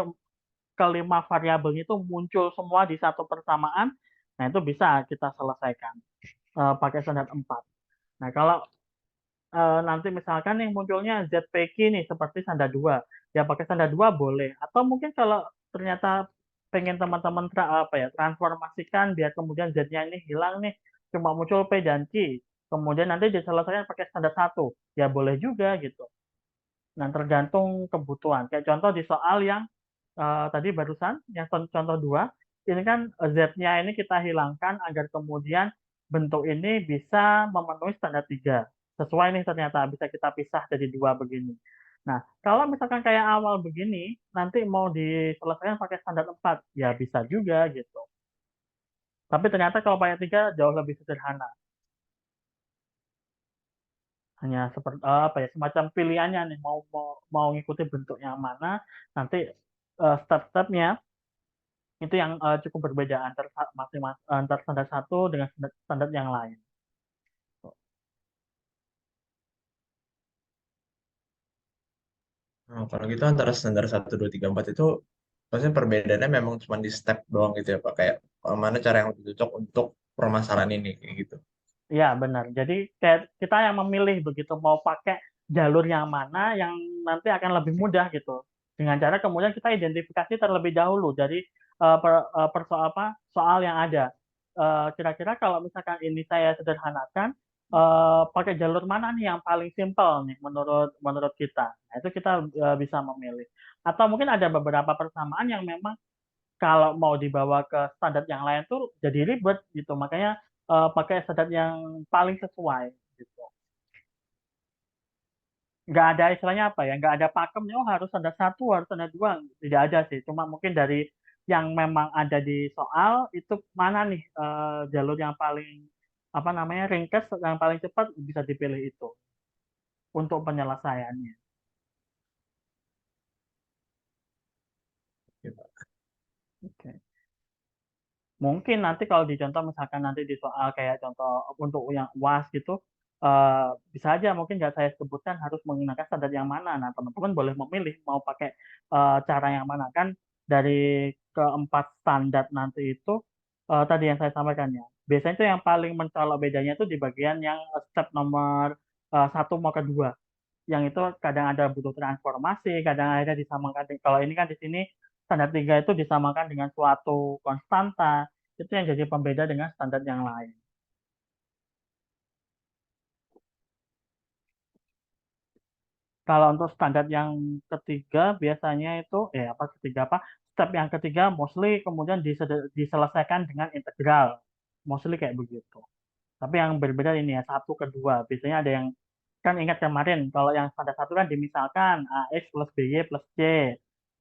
kelima variabelnya itu muncul semua di satu persamaan. Nah, itu bisa kita selesaikan pakai standar 4. Nah, kalau nanti misalkan nih munculnya ZPQ nih seperti standar 2. Ya pakai standar 2 boleh. Atau mungkin kalau ternyata pengen teman-teman apa ya transformasikan biar kemudian Z-nya ini hilang nih cuma muncul P dan Q. Kemudian nanti diselesaikan pakai standar 1. Ya boleh juga gitu. Nah, tergantung kebutuhan. Kayak contoh di soal yang tadi barusan yang contoh 2, ini kan Z-nya ini kita hilangkan agar kemudian bentuk ini bisa memenuhi standar 3. Sesuai nih ternyata bisa kita pisah jadi 2 begini. Nah, kalau misalkan kayak awal begini, nanti mau diselesaikan pakai standar 4, ya bisa juga gitu. Tapi ternyata kalau pakai 3 jauh lebih sederhana. Hanya seperti apa ya, semacam pilihannya nih mau mau mau ngikuti bentuk yang mana, nanti step-stepnya itu yang cukup berbeda antar antar standar 1 dengan standar yang lain. Nah, kalau gitu antara standar 1, 2, 3, 4 itu maksudnya perbedaannya memang cuma di step doang gitu ya Pak. Kayak mana cara yang lebih cocok untuk permasalahan ini kayak gitu. Iya, benar. Jadi kayak kita yang memilih begitu mau pakai jalur yang mana yang nanti akan lebih mudah gitu. Dengan cara kemudian kita identifikasi terlebih dahulu dari soal yang ada. Kira-kira kalau misalkan ini saya sederhanakan, pakai jalur mana nih yang paling simpel nih menurut menurut kita. Nah, itu kita bisa memilih. Atau mungkin ada beberapa persamaan yang memang kalau mau dibawa ke standar yang lain tuh jadi ribet gitu. Makanya pakai standar yang paling sesuai gitu. Nggak ada istilahnya apa ya, nggak ada pakemnya, oh harus standar 1, harus standar 2. Tidak ada sih. Cuma mungkin dari yang memang ada di soal itu mana nih jalur yang paling apa namanya ringkas yang paling cepat bisa dipilih itu untuk penyelesaiannya. Gitu. Oke. Mungkin nanti kalau dicontoh misalkan nanti di soal kayak contoh untuk yang UAS gitu bisa aja mungkin nggak saya sebutkan harus menggunakan standar yang mana. Nah, teman-teman boleh memilih mau pakai cara yang mana kan dari keempat standar nanti itu tadi yang saya sampaikan ya. Biasanya itu yang paling mencolok bedanya itu di bagian yang step nomor 1 mau kedua yang itu kadang ada butuh transformasi, kadang akhirnya disamakan. Kalau ini kan di sini standar 3 itu disamakan dengan suatu konstanta. Itu yang jadi pembeda dengan standar yang lain. Kalau untuk standar yang ketiga biasanya itu apa ketiga apa? Step yang ketiga mostly kemudian diselesaikan dengan integral. Mostly kayak begitu. Tapi yang berbeda ini ya satu kedua. Biasanya ada yang kan ingat kemarin kalau yang standar satu kan dimisalkan AX plus BY plus C.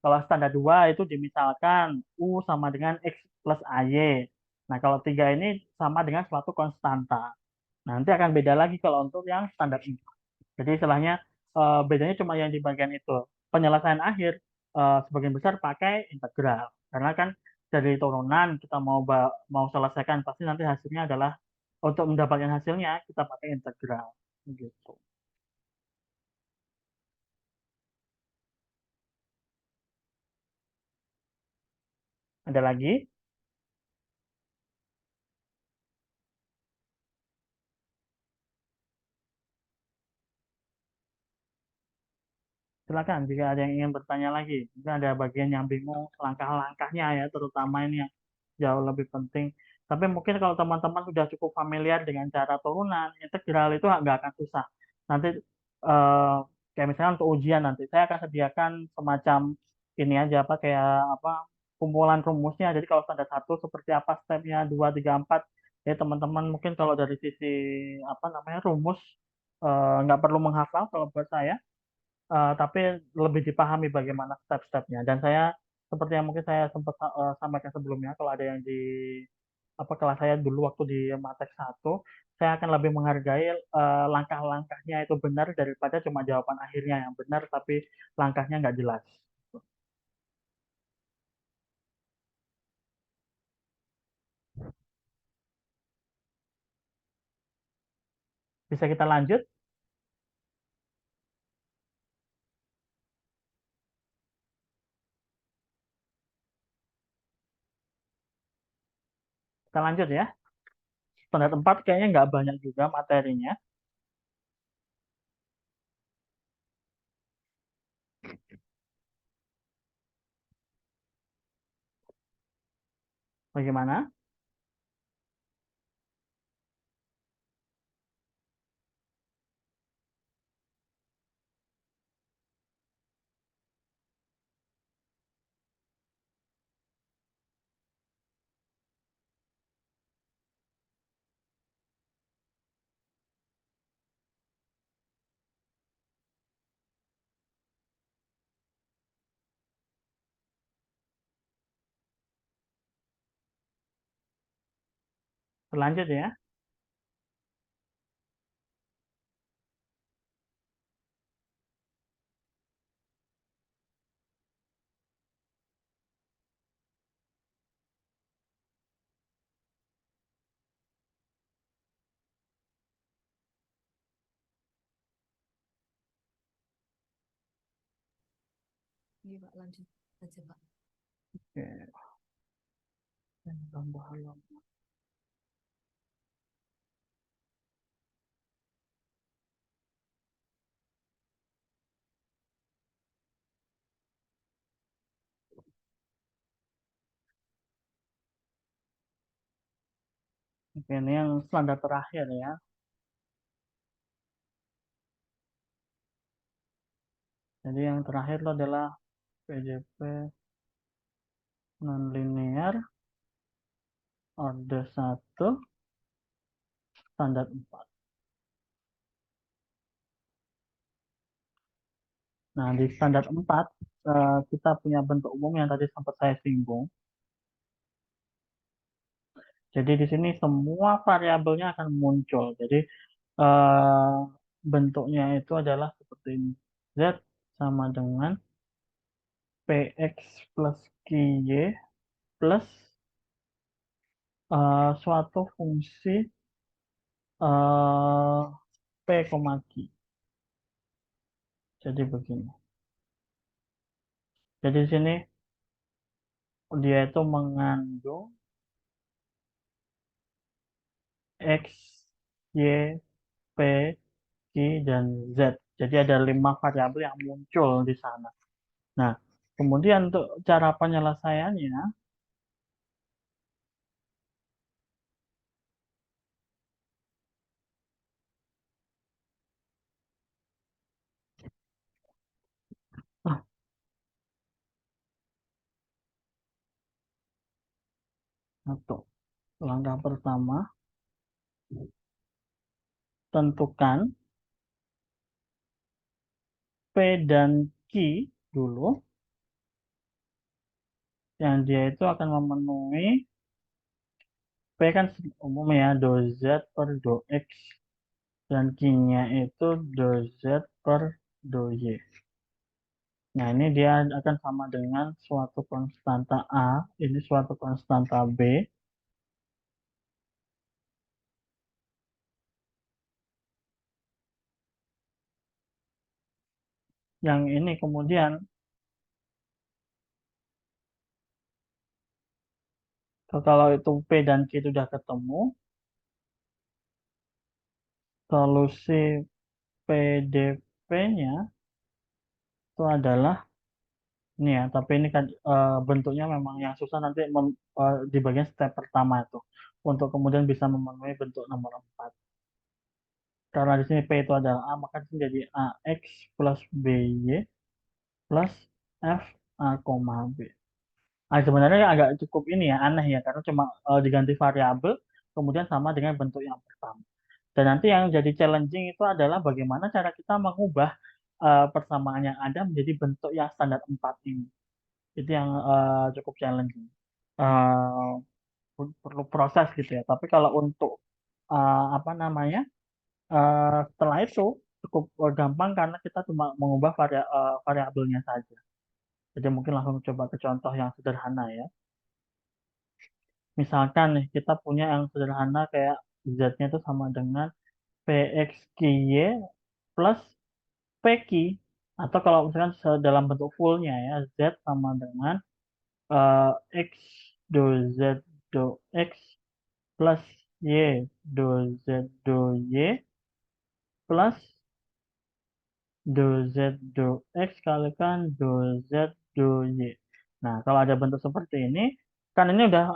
Kalau standar dua itu dimisalkan U sama dengan X plus AY. Nah kalau tiga ini sama dengan suatu konstanta. Nanti akan beda lagi kalau untuk yang standar ini. Jadi istilahnya bedanya cuma yang di bagian itu. Penyelesaian akhir sebagian besar pakai integral. Karena kan dari turunan kita mau selesaikan pasti nanti hasilnya adalah untuk mendapatkan hasilnya kita pakai integral gitu. Ada lagi? Silakan jika ada yang ingin bertanya lagi. Mungkin ada bagian yang bingung langkah-langkahnya ya, terutama ini yang jauh lebih penting. Tapi mungkin kalau teman-teman sudah cukup familiar dengan cara turunan, integral itu nggak akan susah. Nanti eh, kayak misalnya untuk ujian nanti, saya akan sediakan semacam ini aja apa kayak apa kumpulan rumusnya. Jadi kalau standar satu seperti apa stepnya, dua, tiga, empat. Ya teman-teman mungkin kalau dari sisi apa namanya rumus nggak perlu menghafal kalau buat saya tapi lebih dipahami bagaimana step-stepnya. Dan saya seperti yang mungkin saya sempat sampaikan sebelumnya, kalau ada yang di apa kelas saya dulu waktu di Matek satu, saya akan lebih menghargai langkah-langkahnya itu benar daripada cuma jawaban akhirnya yang benar tapi langkahnya nggak jelas. Bisa kita lanjut? Kita lanjut ya. Standar 4 kayaknya nggak banyak juga materinya. Bagaimana? Lanjut ya. Iya Pak, lanjut aja Pak. Oke. Tambah halaman. Oke, ini yang standar terakhir ya. Jadi yang terakhir itu adalah PJP non-linear order satu standar 4. Nah, di standar 4 kita punya bentuk umum yang tadi sempat saya singgung. Jadi di sini semua variabelnya akan muncul. Jadi eh, bentuknya itu adalah seperti ini. Z sama dengan PX plus QY plus suatu fungsi eh, P, Q. Jadi begini. Jadi di sini dia itu mengandung X, Y, P, Q, dan Z. Jadi ada 5 variabel yang muncul di sana. Nah, kemudian untuk cara penyelesaiannya, ah, satu. Langkah pertama, tentukan P dan Q dulu, yang dia itu akan memenuhi P kan umum ya, do Z per do X, dan Q-nya itu do Z per do Y. Nah, ini dia akan sama dengan suatu konstanta A, ini suatu konstanta B, yang ini kemudian kalau itu P dan Q itu sudah ketemu, solusi PDP-nya itu adalah ini ya, tapi ini kan bentuknya memang yang susah nanti di bagian step pertama itu untuk kemudian bisa memenuhi bentuk nomor 4. Karena di sini P itu adalah A, maka di sini jadi AX plus BY plus F A, B. Nah, sebenarnya agak cukup ini ya, aneh ya, karena cuma diganti variabel, kemudian sama dengan bentuk yang pertama. Dan nanti yang jadi challenging itu adalah bagaimana cara kita mengubah persamaan yang ada menjadi bentuk yang standar 4 ini. Itu yang cukup challenging. Eh, perlu proses gitu ya. Tapi kalau untuk apa namanya, setelah itu cukup gampang karena kita cuma mengubah variabelnya saja. Jadi mungkin langsung coba ke contoh yang sederhana ya. Misalkan nih kita punya yang sederhana kayak Z-nya itu sama dengan PXQY plus PQ. Atau kalau misalkan dalam bentuk fullnya ya, Z sama dengan eh, X do Z do X plus Y do Z do Y plus do Z do X kalikan do Z do Y. Nah, kalau ada bentuk seperti ini, kan ini udah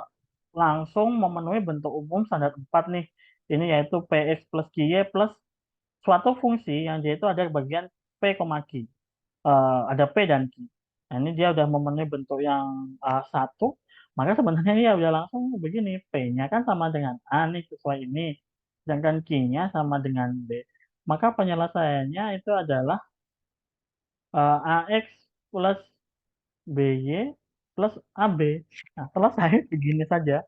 langsung memenuhi bentuk umum standar 4 nih. Ini yaitu PX plus QY plus suatu fungsi yang dia itu ada bagian P, Q. Ada P dan Q. Nah, ini dia udah memenuhi bentuk yang satu, maka sebenarnya dia udah langsung begini, P-nya kan sama dengan A nih sesuai ini, sedangkan Q-nya sama dengan B. Maka penyelesaiannya itu adalah AX plus BY plus AB. Nah, selesai begini saja.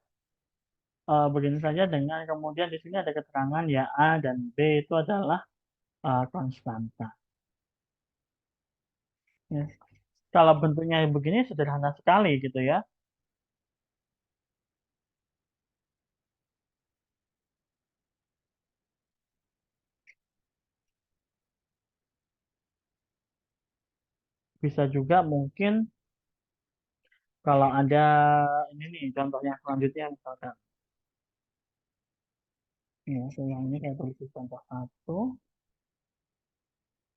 Begini saja dengan kemudian di sini ada keterangan ya A dan B itu adalah konstanta. Ya. Kalau bentuknya begini sederhana sekali gitu ya. Bisa juga mungkin kalau ada ini nih contohnya selanjutnya misalkan. Ya, yang ini kayak tulis contoh satu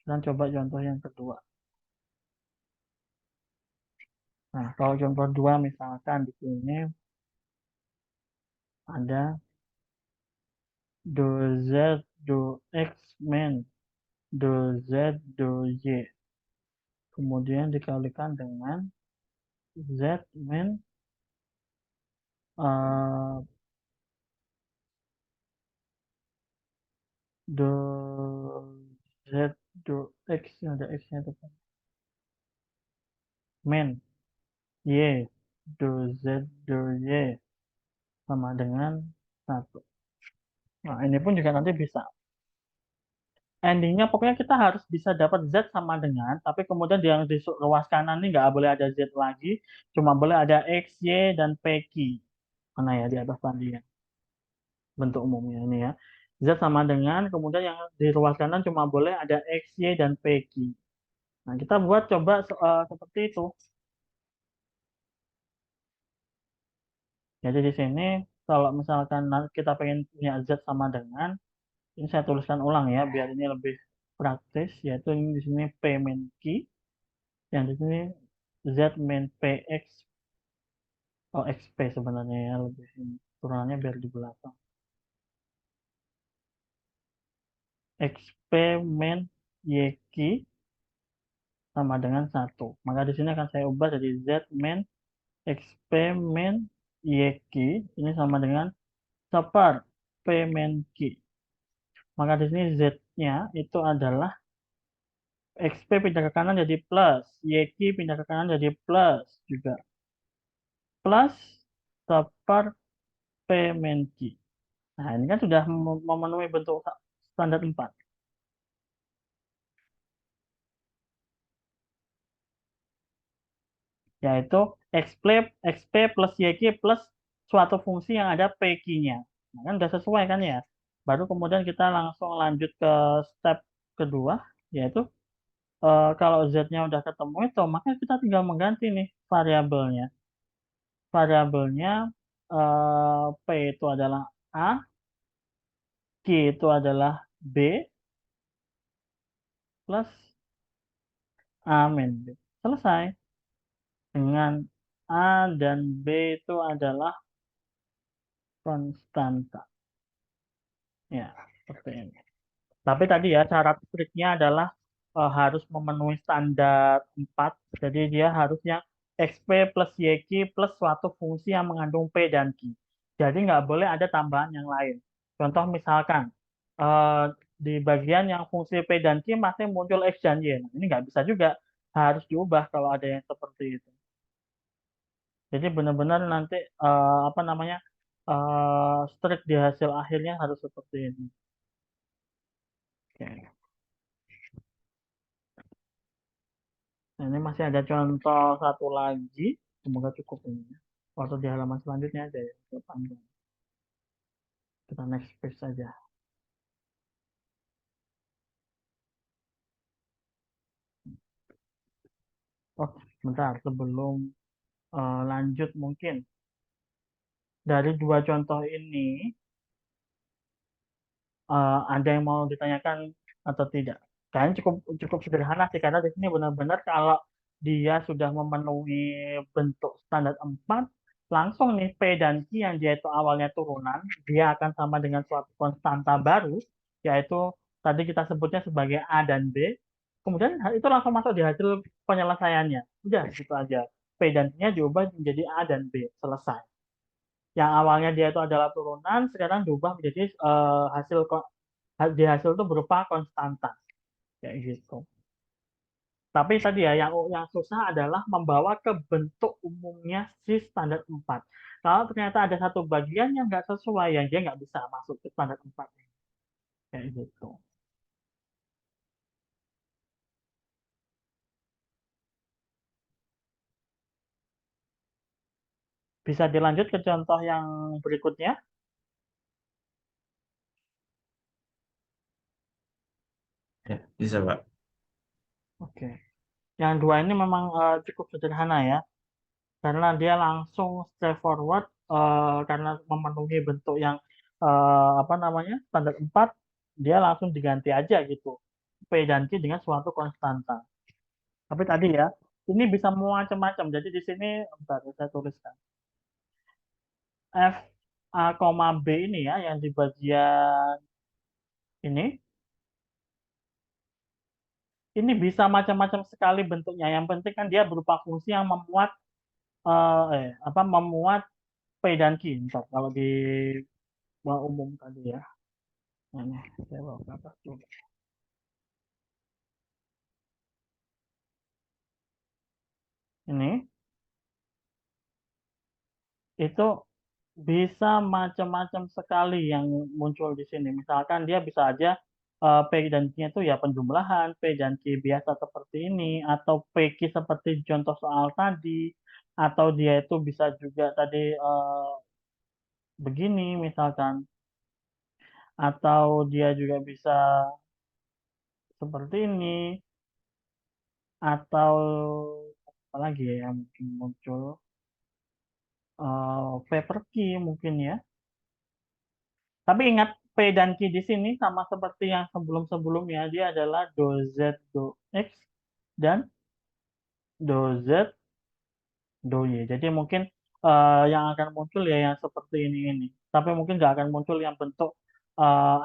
dan coba contoh yang kedua. Nah, kalau contoh dua misalkan di sini ada do Z do X min do Z do Y. Kemudian dikalikan dengan Z min uh, do Z do X, ada X-nya itu kan. Min Y do Z do Y sama dengan 1. Nah, ini pun juga nanti bisa. Endingnya pokoknya kita harus bisa dapat Z sama dengan, tapi kemudian yang di ruas kanan ini nggak boleh ada Z lagi, cuma boleh ada X, Y, dan PQ. Mana ya di atas tadi ya, bentuk umumnya ini ya. Z sama dengan, kemudian yang di ruas kanan cuma boleh ada X, Y, dan PQ. Nah, kita buat coba seperti itu. Jadi di sini, kalau misalkan kita pengen punya Z sama dengan, ini saya tuliskan ulang ya, biar ini lebih praktis, yaitu ini di sini P min Q, yang di sini Z min PX, oh XP sebenarnya ya, lebih ini. Turunannya biar di belakang. XP min YQ sama dengan 1. Maka di sini akan saya ubah jadi Z min XP min YQ, ini sama dengan 1 P min Q. Maka di sini Z-nya itu adalah XP pindah ke kanan jadi plus, YQ pindah ke kanan jadi plus juga. Plus 1 P min Q. Nah, ini kan sudah memenuhi bentuk standar 4. Yaitu XP plus YQ plus suatu fungsi yang ada PQ-nya. Nah, kan sudah sesuai kan ya. Baru kemudian kita langsung lanjut ke step kedua, yaitu kalau Z-nya udah ketemu itu, maka kita tinggal mengganti nih variabelnya. Variabelnya P itu adalah A, Q itu adalah B, plus A min B. Selesai. Dengan A dan B itu adalah konstanta. Ya, seperti ini. Tapi tadi ya, syarat striknya adalah harus memenuhi standar 4. Jadi dia harusnya XP plus YQ plus suatu fungsi yang mengandung P dan Q. Jadi nggak boleh ada tambahan yang lain. Contoh misalkan, eh, di bagian yang fungsi P dan Q masih muncul X dan Y. Nah, ini nggak bisa juga. Harus diubah kalau ada yang seperti itu. Jadi benar-benar nanti apa namanya strik di hasil akhirnya harus seperti ini. Oke. Nah, ini masih ada contoh satu lagi. Semoga cukup ini. Waktu di halaman selanjutnya aja ya. Agak panjang. Kita next page saja. Oh, bentar. Sebelum lanjut mungkin. Dari dua contoh ini, ada yang mau ditanyakan atau tidak? Kayaknya cukup cukup sederhana sih, karena di sini benar-benar kalau dia sudah memenuhi bentuk standar 4, langsung nih P dan Q yang dia itu awalnya turunan, dia akan sama dengan suatu konstanta baru, yaitu tadi kita sebutnya sebagai A dan B. Kemudian itu langsung masuk di hasil penyelesaiannya. Udah gitu aja. P dan Q-nya diubah menjadi A dan B. Selesai. Yang awalnya dia itu adalah turunan, sekarang diubah menjadi di hasil itu berupa konstanta kayak gitu. Tapi tadi ya yang susah adalah membawa ke bentuk umumnya si standar 4. Kalau ternyata ada satu bagian yang nggak sesuai, yang dia nggak bisa masuk ke standar 4 kayak gitu. Bisa dilanjut ke contoh yang berikutnya. Ya, bisa, Pak. Oke. Yang dua ini memang cukup sederhana ya, karena dia langsung straightforward, karena memenuhi bentuk yang apa namanya standar 4, dia langsung diganti aja gitu P dan Q dengan suatu konstanta. Tapi tadi ya, ini bisa macam-macam. Jadi di sini, bentar, saya tuliskan. F A, B ini ya, yang di bagian ini bisa macam-macam sekali bentuknya. Yang penting kan dia berupa fungsi yang memuat P dan Q. Bentar, kalau di bawah umum tadi ya. Ini saya bawa ke atas dulu. Ini itu bisa macam-macam sekali yang muncul di sini. Misalkan dia bisa aja P dan Q itu ya penjumlahan, P dan Q biasa seperti ini, atau PQ seperti contoh soal tadi, atau dia itu bisa juga tadi begini misalkan, atau dia juga bisa seperti ini, atau apa lagi ya yang mungkin muncul, paper key mungkin ya. Tapi ingat P dan Q di sini sama seperti yang sebelum-sebelumnya, dia adalah do Z, do X, dan do Z, do Y. Jadi mungkin yang akan muncul ya yang seperti ini. Tapi mungkin nggak akan muncul yang bentuk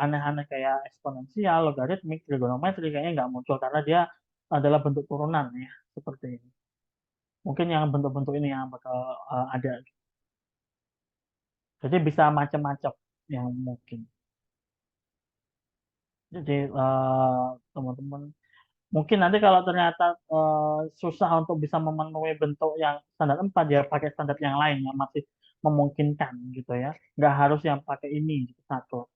aneh-aneh kayak eksponensial, logaritmik, trigonometri, kayaknya nggak muncul karena dia adalah bentuk turunan ya, seperti ini. Mungkin yang bentuk-bentuk ini yang bakal ada. Jadi bisa macam-macam yang mungkin. Jadi teman-teman mungkin nanti kalau ternyata susah untuk bisa memenuhi bentuk yang standar 4 ya pakai standar yang lain yang masih memungkinkan gitu ya. Nggak harus yang pakai ini gitu, satu.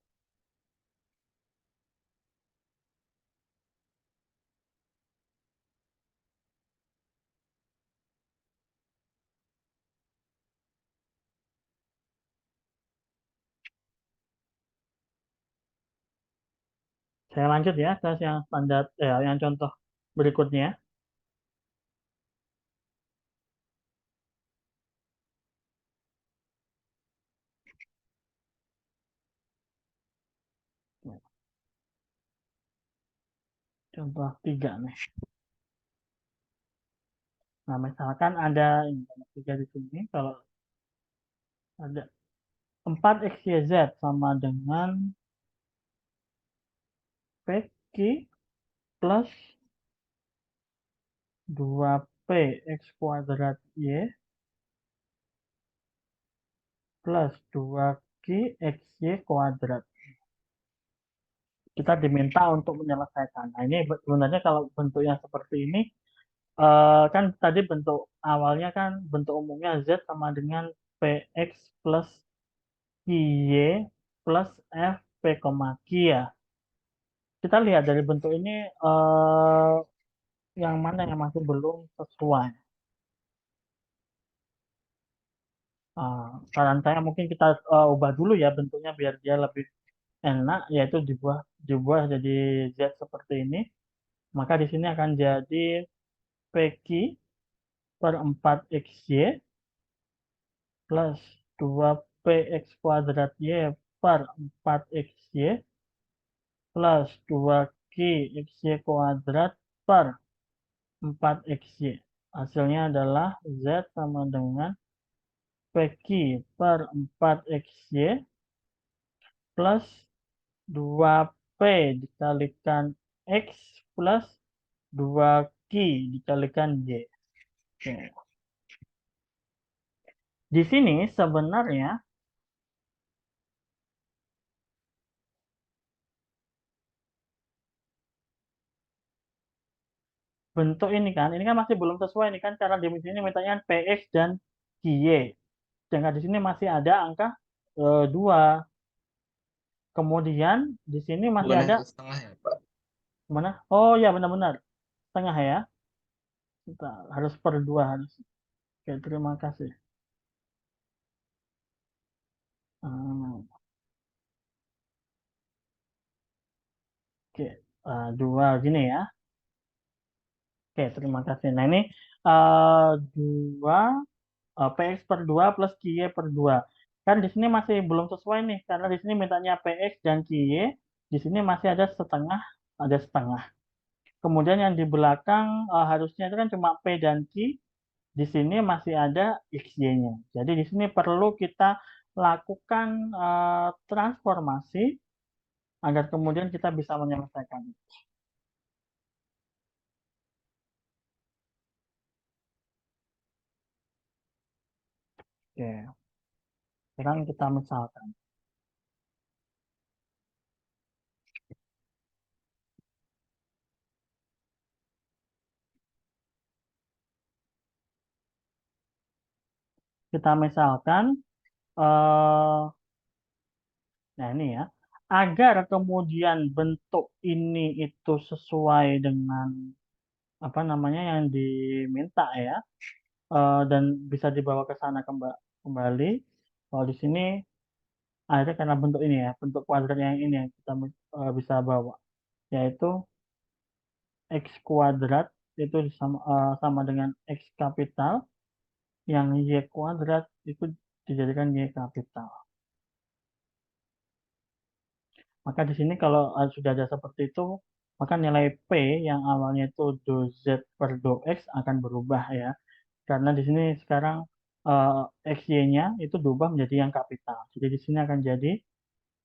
Saya lanjut ya ke yang standar yang contoh berikutnya. Contoh 3 nih. Nah, misalkan ada ini, 3 di sini kalau ada 4 x y z sama dengan PQ plus 2p x kuadrat y plus 2q xy kuadrat. Kita diminta untuk menyelesaikan. Nah, ini sebenarnya kalau bentuknya seperti ini, kan tadi bentuk awalnya kan bentuk umumnya Z sama dengan PX plus QY plus F P, Q ya. Kita lihat dari bentuk ini yang mana yang masih belum sesuai. Saran saya mungkin kita ubah dulu ya bentuknya biar dia lebih enak, yaitu dibuat dibuat jadi Z seperti ini. Maka di sini akan jadi PQ per 4XY plus 2PX kuadrat Y per 4XY plus 2Q XY kuadrat per 4XY. Hasilnya adalah Z sama dengan PQ per 4XY plus 2P dikalikan X plus 2Q dikalikan Y. Oke. Di sini sebenarnya bentuk ini kan masih belum sesuai ini kan karena di sini mintanya PX dan QY. Sedangkan di sini masih ada angka 2. Kemudian di sini masih Bukan ada yang setengah ya, Pak? mana? Oh ya benar-benar setengah ya. Kita harus per 2 harus. Oke, terima kasih. Hmm, oke, 2 gini ya. Oke, terima kasih. Nah ini 2 PX per 2 plus QY per 2. Kan di sini masih belum sesuai nih, karena di sini mintanya PX dan QY, di sini masih ada setengah. Kemudian yang di belakang harusnya itu kan cuma P dan Q, di sini masih ada XY-nya. Jadi di sini perlu kita lakukan transformasi agar kemudian kita bisa menyelesaikan. Oke, sekarang kita misalkan. Kita misalkan eh, nah ini ya, agar kemudian bentuk ini itu sesuai dengan apa namanya yang diminta ya, dan bisa dibawa ke sana kembali. Kalau di sini akhirnya karena bentuk ini ya, bentuk kuadrat yang ini yang kita bisa bawa, yaitu x kuadrat itu sama dengan x kapital, yang y kuadrat itu dijadikan y kapital. Maka di sini kalau sudah ada seperti itu, maka nilai P yang awalnya itu do Z per do X akan berubah ya. Karena di sini sekarang XY-nya itu berubah menjadi yang kapital. Jadi di sini akan jadi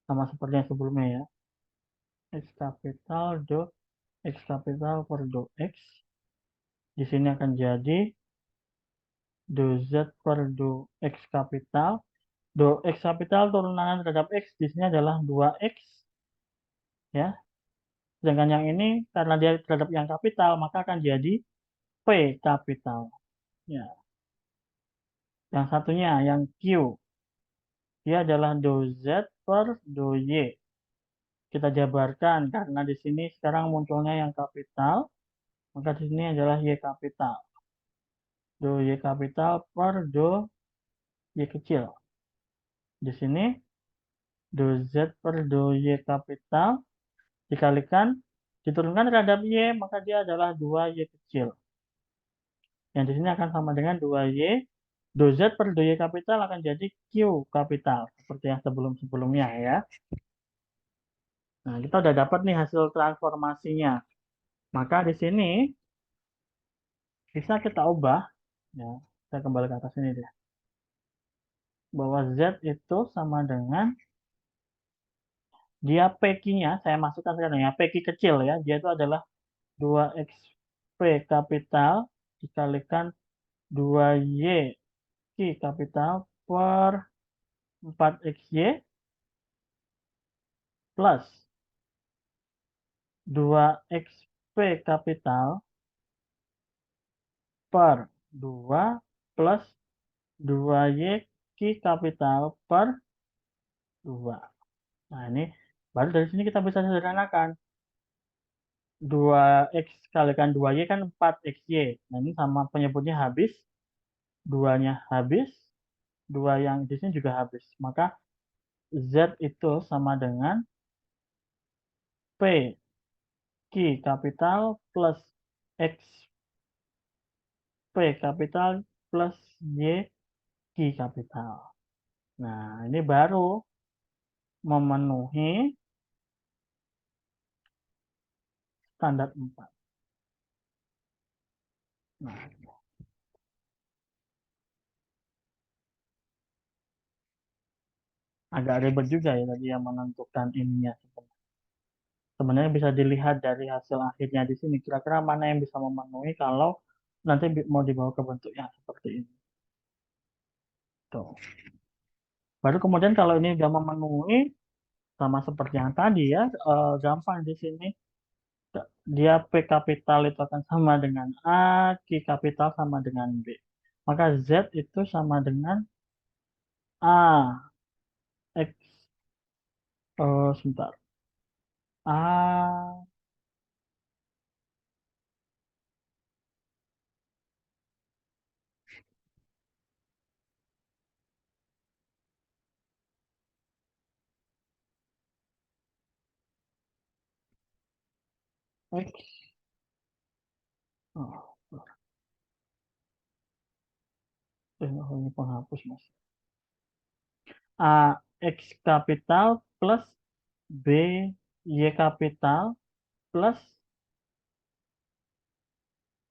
sama seperti yang sebelumnya ya. X kapital do X kapital per do X. Di sini akan jadi do Z per do X kapital. Do X kapital turunan terhadap X di sini adalah 2X ya. Sedangkan yang ini karena dia terhadap yang kapital maka akan jadi P kapital. Ya. Yang satunya yang Q dia adalah do Z per do Y. Kita jabarkan karena di sini sekarang munculnya yang kapital, maka di sini adalah Y kapital. Do Y kapital per do Y kecil. Di sini do Z per do Y kapital dikalikan diturunkan terhadap Y maka dia adalah 2Y kecil. Yang di sini akan sama dengan 2Y. Do Z per do Y kapital akan jadi Q kapital. Seperti yang sebelum-sebelumnya ya. Nah, kita udah dapat nih hasil transformasinya. Maka di sini bisa kita ubah. Ya, saya kembali ke atas ini deh. Bahwa Z itu sama dengan dia PQ-nya, saya masukkan sekarang ya, PQ kecil ya. Dia itu adalah 2XP kapital dikalikan 2Y Q kapital per 4XY plus 2XP kapital per 2 plus 2Y Q kapital per 2. Nah, ini baru dari sini kita bisa sederhanakan. 2X kalikan 2Y kan 4XY. Nah, ini sama penyebutnya habis. 2-nya habis. 2 yang di sini juga habis. Maka Z itu sama dengan P Q kapital plus X P kapital plus Y Q kapital. Nah, ini baru memenuhi standar 4. Nah, agak ribet juga ya tadi yang menentukan ininya. Sebenarnya bisa dilihat dari hasil akhirnya di sini. Kira-kira mana yang bisa memenuhi kalau nanti mau dibawa ke bentuk yang seperti ini. Tuh. Baru kemudian kalau ini sudah memenuhi sama seperti yang tadi ya, gampang di sini. Dia P kapital itu akan sama dengan A, Q kapital sama dengan B. Maka Z itu sama dengan A, X, sebentar. A, X, oh, ini penghapus mas. A, X kapital plus B, Y kapital plus,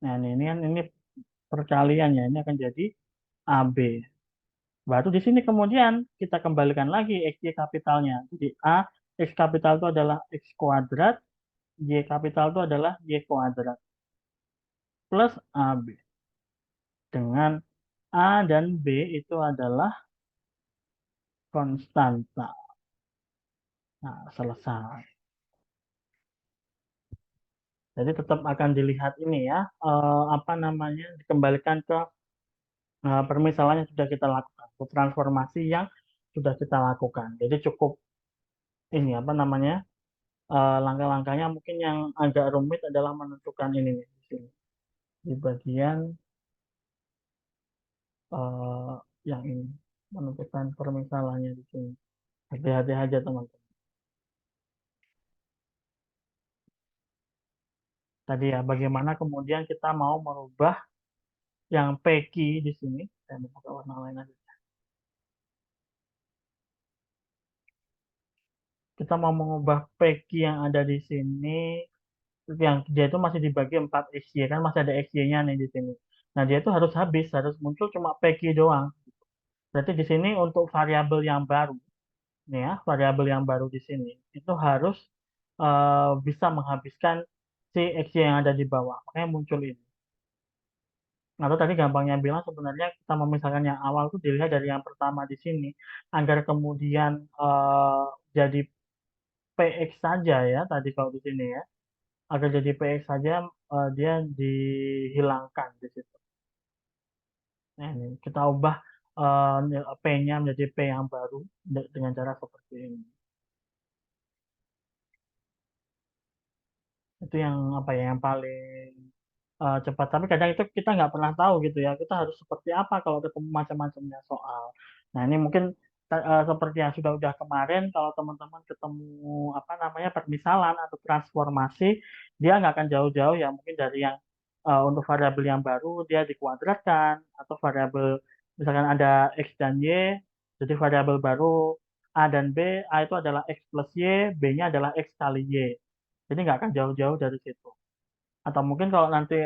nah ini kan ini perkalian ya, ini akan jadi AB. Baru di sini kemudian kita kembalikan lagi XY kapitalnya. Jadi A, X kapital itu adalah X kuadrat, Y kapital itu adalah Y kuadrat. Plus AB. Dengan A dan B itu adalah konstanta. Nah, selesai. Jadi tetap akan dilihat ini ya, apa namanya, dikembalikan ke permisalan yang sudah kita lakukan. Transformasi yang sudah kita lakukan. Jadi cukup ini apa namanya, langkah-langkahnya mungkin yang agak rumit adalah menentukan ini nih di sini. Di bagian eh, yang ini, menentukan permisalannya di sini. Hati-hati aja teman-teman. Tadi ya, bagaimana kemudian kita mau merubah yang PQ di sini. Saya mau pakai warna lain aja. Kita mau mengubah PQ yang ada di sini, yang dia itu masih dibagi 4 XY, kan masih ada XY-nya nih di sini. Nah, dia itu harus habis, harus muncul cuma PQ doang. Berarti di sini untuk variabel yang baru, nih ya, variabel yang baru di sini, itu harus bisa menghabiskan si XY yang ada di bawah. Makanya muncul ini. Atau tadi gampangnya bilang sebenarnya kita memisahkan yang awal itu dilihat dari yang pertama di sini agar kemudian jadi PX saja ya tadi kalau di sini ya, agar jadi PX saja dia dihilangkan di situ. Nah, ini kita ubah P-nya menjadi P yang baru dengan cara seperti ini. Itu yang apa ya, yang paling cepat. Tapi kadang itu kita nggak pernah tahu gitu ya. Kita harus seperti apa kalau ketemu macam-macamnya soal. Nah, ini mungkin seperti yang sudah kemarin, kalau teman-teman ketemu apa namanya permisalan atau transformasi, dia nggak akan jauh-jauh ya. Mungkin dari yang untuk variabel yang baru dia dikuadratkan, atau variabel misalkan ada x dan y, jadi variabel baru a dan b, a itu adalah x plus y, b-nya adalah x kali y. Jadi nggak akan jauh-jauh dari situ. Atau mungkin kalau nanti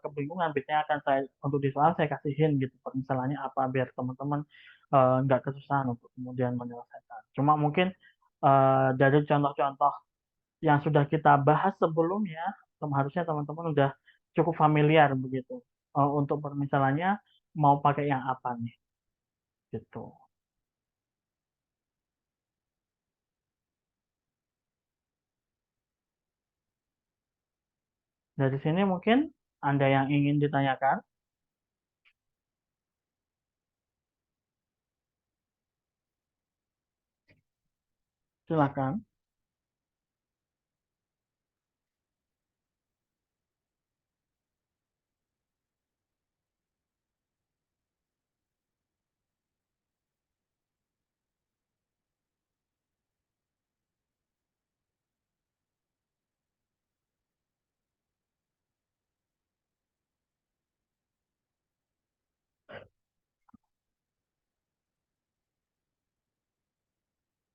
kebingungan, biasanya akan saya untuk di soal saya kasihin gitu permisalannya apa biar teman-teman nggak kesusahan untuk kemudian menyelesaikan. Cuma mungkin dari contoh-contoh yang sudah kita bahas sebelumnya, harusnya teman-teman udah cukup familiar begitu untuk permisalannya mau pakai yang apa nih gitu. Dari sini mungkin ada yang ingin ditanyakan, silakan.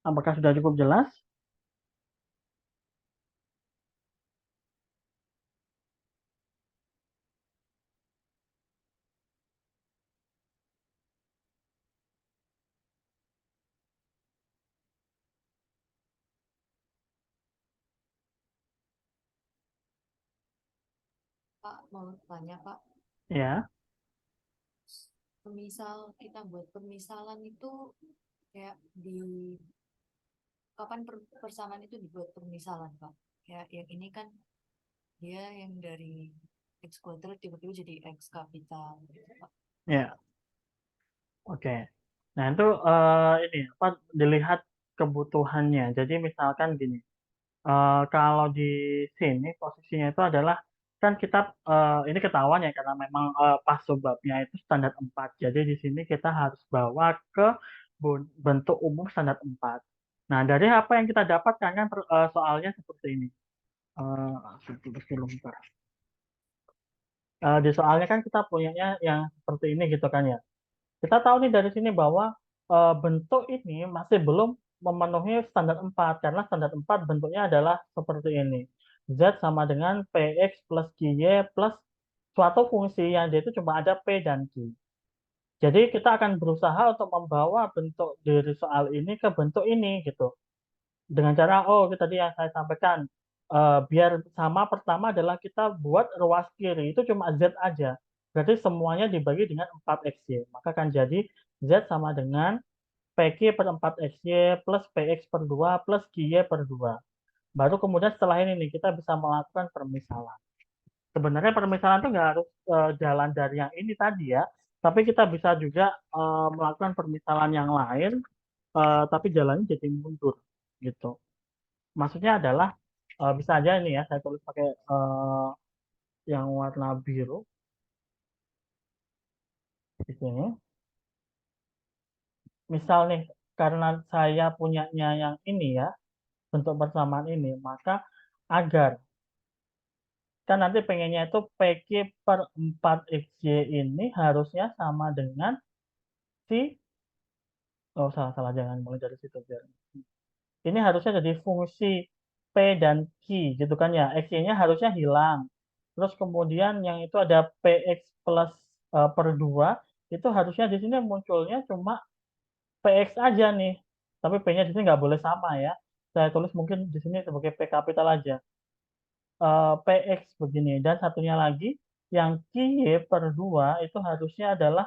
Apakah sudah cukup jelas? Pak, mau tanya Pak, Ya. pemisal kita buat permisalan itu kayak di kapan persamaan itu dibuat permisalan Pak? Kayak yang ini kan dia yang dari X kuadrat tiba-tiba jadi X kapital gitu Pak. Ya, oke. Nah, itu ini apa dilihat kebutuhannya. Jadi misalkan gini, kalau di sini posisinya itu adalah kan kita ini ketahuan ya karena memang pas subbabnya itu standar 4. Jadi di sini kita harus bawa ke bentuk umum standar 4. Nah, dari apa yang kita dapatkan kan soalnya seperti ini. Sebentar. Di soalnya kan kita punyanya yang seperti ini gitu kan ya. Kita tahu nih dari sini bahwa bentuk ini masih belum memenuhi standar 4 karena standar 4 bentuknya adalah seperti ini. Z sama dengan Px plus Qy plus suatu fungsi yang dia itu cuma ada P dan Q. Jadi kita akan berusaha untuk membawa bentuk dari soal ini ke bentuk ini gitu. Dengan cara, oh itu tadi yang saya sampaikan, biar sama pertama adalah kita buat ruas kiri itu cuma Z aja. Berarti semuanya dibagi dengan 4XY. Maka akan jadi Z sama dengan PQ per 4XY plus PX per 2 plus QY per 2. Baru kemudian setelah ini nih, kita bisa melakukan permisalan. Sebenarnya permisalan itu nggak harus jalan dari yang ini tadi ya. Tapi kita bisa juga melakukan permisalan yang lain tapi jalannya jadi mundur gitu. Maksudnya adalah bisa aja ini ya saya tulis pakai yang warna biru di sini. Misal nih, karena saya punyanya yang ini ya, bentuk persamaan ini, maka agar kan nanti pengennya itu PQ per 4XY ini harusnya sama dengan si, oh salah, salah, jangan mulai dari situ biar. Ini harusnya jadi fungsi P dan Q gitu kan ya, XY-nya harusnya hilang. Terus kemudian yang itu ada PX plus per 2, itu harusnya di sini munculnya cuma PX aja nih. Tapi P-nya di sini nggak boleh sama ya. Saya tulis mungkin di sini sebagai P kapital aja. PX begini. Dan satunya lagi, yang QY per 2 itu harusnya adalah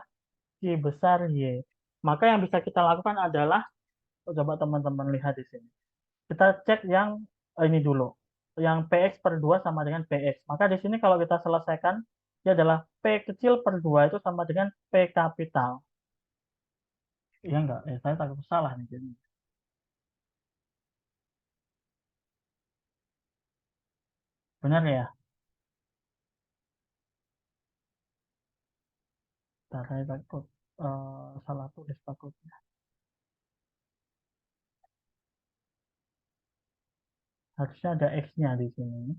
Q besar Y. Maka yang bisa kita lakukan adalah, coba teman-teman lihat di sini. Kita cek yang ini dulu. Yang PX per 2 sama dengan PX. Maka di sini kalau kita selesaikan, dia adalah P kecil per 2 itu sama dengan P kapital. Iya enggak? Saya takut salah nih. Jadi. Benar ya? Ntar saya takut salah tulis takutnya. Harusnya ada X-nya di sini.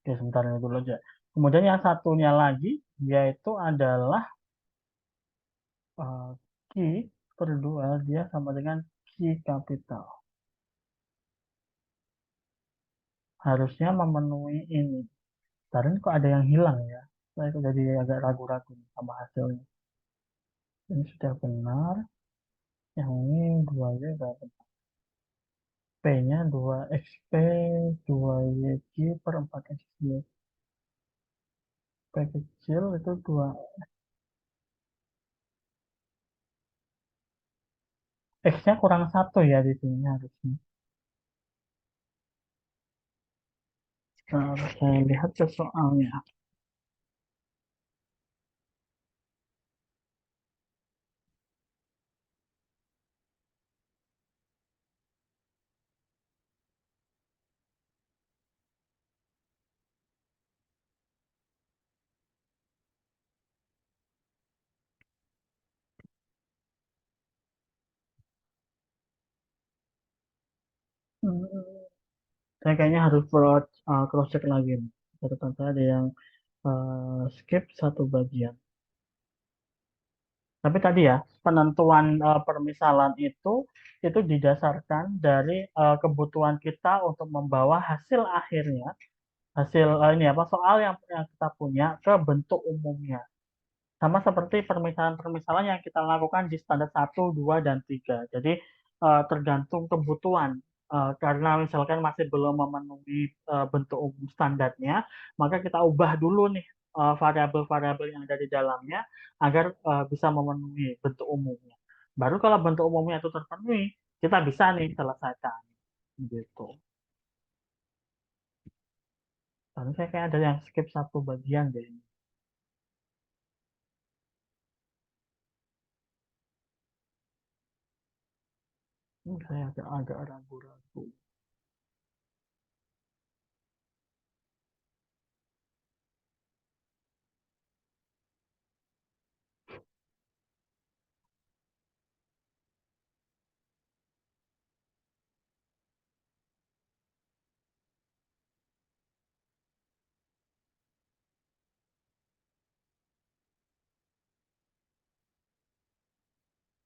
Oke, sebentar ini dulu aja. Kemudian yang satunya lagi, yaitu adalah Q per 2, dia sama dengan Q kapital. Harusnya memenuhi ini. Tadi kok ada yang hilang ya? Saya kok jadi agak ragu-ragu sama hasilnya. Ini sudah benar. Yang ini 2Y berapa? P-nya 2XP, 2YQ per 4XY. P kecil itu 2. X-nya kurang 1 ya di sini harusnya. Nah, saya lihat ke soalnya. Hmm, saya kayaknya harus cross check lagi nih. Catatan saya ada yang skip satu bagian. Tapi tadi ya, penentuan permisalan itu didasarkan dari kebutuhan kita untuk membawa hasil akhirnya, hasil ini apa soal yang kita punya ke bentuk umumnya. Sama seperti permisalan-permisalan yang kita lakukan di standar 1, 2, dan 3. Jadi tergantung kebutuhan. Karena misalkan masih belum memenuhi bentuk umum standarnya, maka kita ubah dulu nih variabel-variabel yang ada di dalamnya agar bisa memenuhi bentuk umumnya. Baru kalau bentuk umumnya itu terpenuhi, kita bisa nih selesaikan gitu. Tapi saya kayak ada yang skip satu bagian deh. Saya agak ragu-ragu.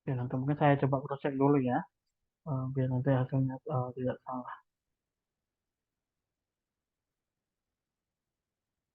Ya, nanti mungkin saya coba cross check dulu ya, biar nanti hasilnya tidak salah.